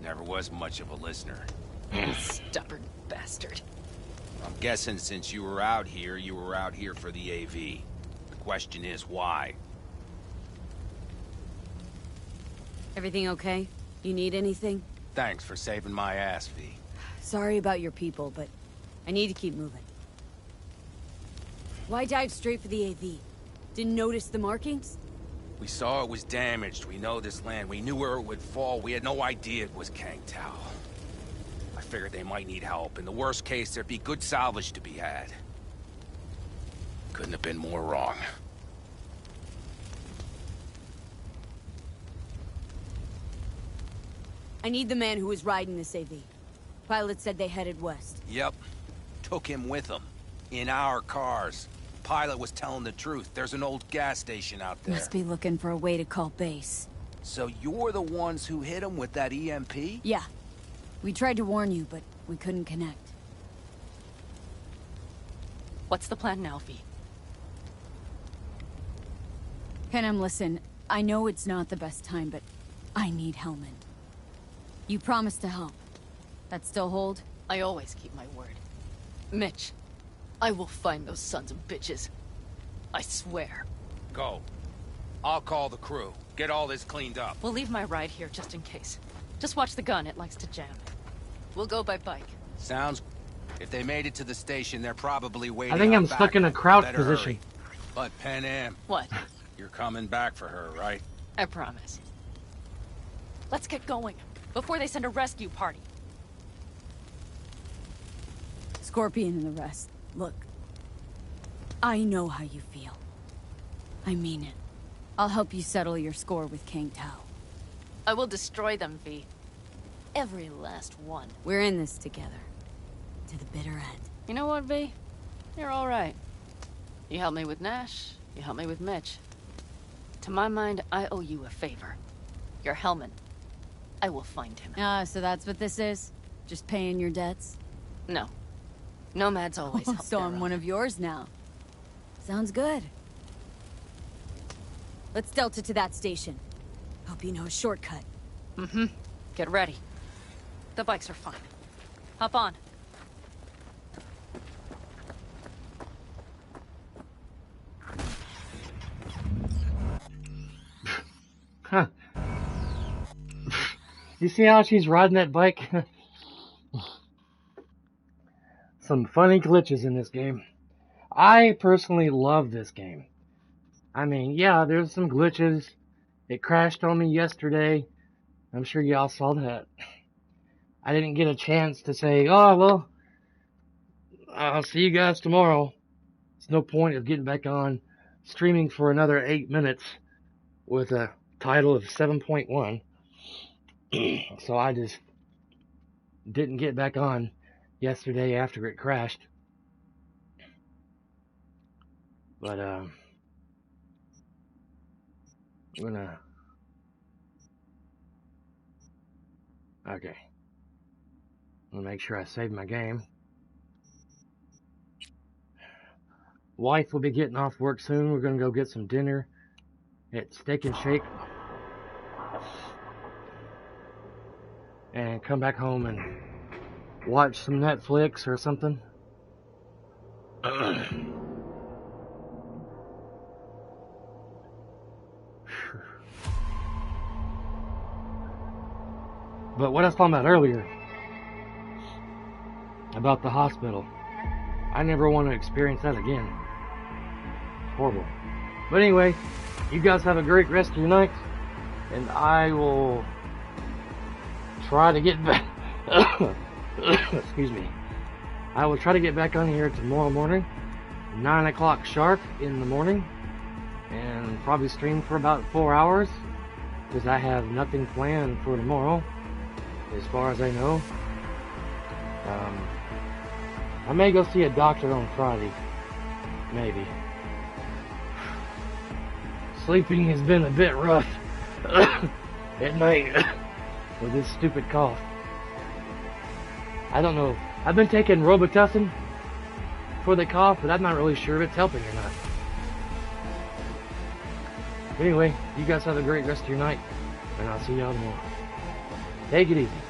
Speaker 10: Never was much of a listener.
Speaker 4: Stubborn bastard.
Speaker 10: I'm guessing since you were out here for the AV. The question is, why?
Speaker 3: Everything okay? You need anything?
Speaker 10: Thanks for saving my ass, V.
Speaker 3: Sorry about your people, but I need to keep moving. Why dive straight for the AV? Didn't notice the markings?
Speaker 10: We saw it was damaged. We know this land. We knew where it would fall. We had no idea it was Kang Tao. I figured they might need help. In the worst case, there'd be good salvage to be had. Couldn't have been more wrong.
Speaker 3: I need the man who was riding this AV. Pilot said they headed west.
Speaker 10: Yep. Took him with them. In our cars. Pilot was telling the truth. There's an old gas station out there.
Speaker 3: Must be looking for a way to call base.
Speaker 10: So you're the ones who hit him with that EMP?
Speaker 3: Yeah. We tried to warn you, but we couldn't connect.
Speaker 4: What's the plan now, V?
Speaker 3: Panem, listen. I know it's not the best time, but I need Hellman. You promised to help. That still hold?
Speaker 4: I always keep my word. Mitch, I will find those sons of bitches. I swear.
Speaker 10: Go. I'll call the crew. Get all this cleaned up.
Speaker 4: We'll leave my ride here just in case. Just watch the gun, it likes to jam. We'll go by bike.
Speaker 10: Sounds... If they made it to the station, they're probably waiting.
Speaker 1: I think I'm
Speaker 10: back.
Speaker 1: stuck in a crouch
Speaker 10: Better
Speaker 1: position.
Speaker 10: hurry. But Panem...
Speaker 4: What?
Speaker 10: You're coming back for her, right?
Speaker 4: I promise. Let's get going, before they send a rescue party.
Speaker 3: Scorpion and the rest. Look. I know how you feel. I mean it. I'll help you settle your score with Kang Tao.
Speaker 4: I will destroy them, V. Every last one.
Speaker 3: We're in this together. To the bitter end.
Speaker 4: You know what, V? You're all right. You helped me with Nash. You helped me with Mitch. To my mind, I owe you a favor. You're Hellman. I will find him.
Speaker 3: So that's what this is? Just paying your debts?
Speaker 4: No. Nomads always help
Speaker 3: So I'm one of yours now. Sounds good. Let's delta to that station. Hope you know a shortcut.
Speaker 4: Mm-hmm. Get ready. The bikes are fine. Hop on.
Speaker 1: Huh. You see how she's riding that bike? Some funny glitches in this game. I personally love this game. I mean, yeah, there's some glitches. It crashed on me yesterday. I'm sure y'all saw that. I didn't get a chance to say, oh, well, I'll see you guys tomorrow. There's no point of getting back on streaming for another 8 minutes with a title of 7.1. So I just didn't get back on yesterday after it crashed. But I'm gonna... Okay. I'm gonna make sure I save my game. Wife will be getting off work soon. We're gonna go get some dinner at Steak and Shake. And come back home and watch some Netflix or something. But what I was talking about earlier, about the hospital, I never want to experience that again. Horrible. But anyway, you guys have a great rest of your night, and I will try to get back. Excuse me. I will try to get back on here tomorrow morning, 9 o'clock sharp in the morning, and probably stream for about 4 hours, because I have nothing planned for tomorrow, as far as I know. I may go see a doctor on Friday, maybe. Sleeping has been a bit rough at night with this stupid cough. I don't know. I've been taking Robitussin for the cough, but I'm not really sure if it's helping or not. Anyway, you guys have a great rest of your night, and I'll see y'all tomorrow. Take it easy.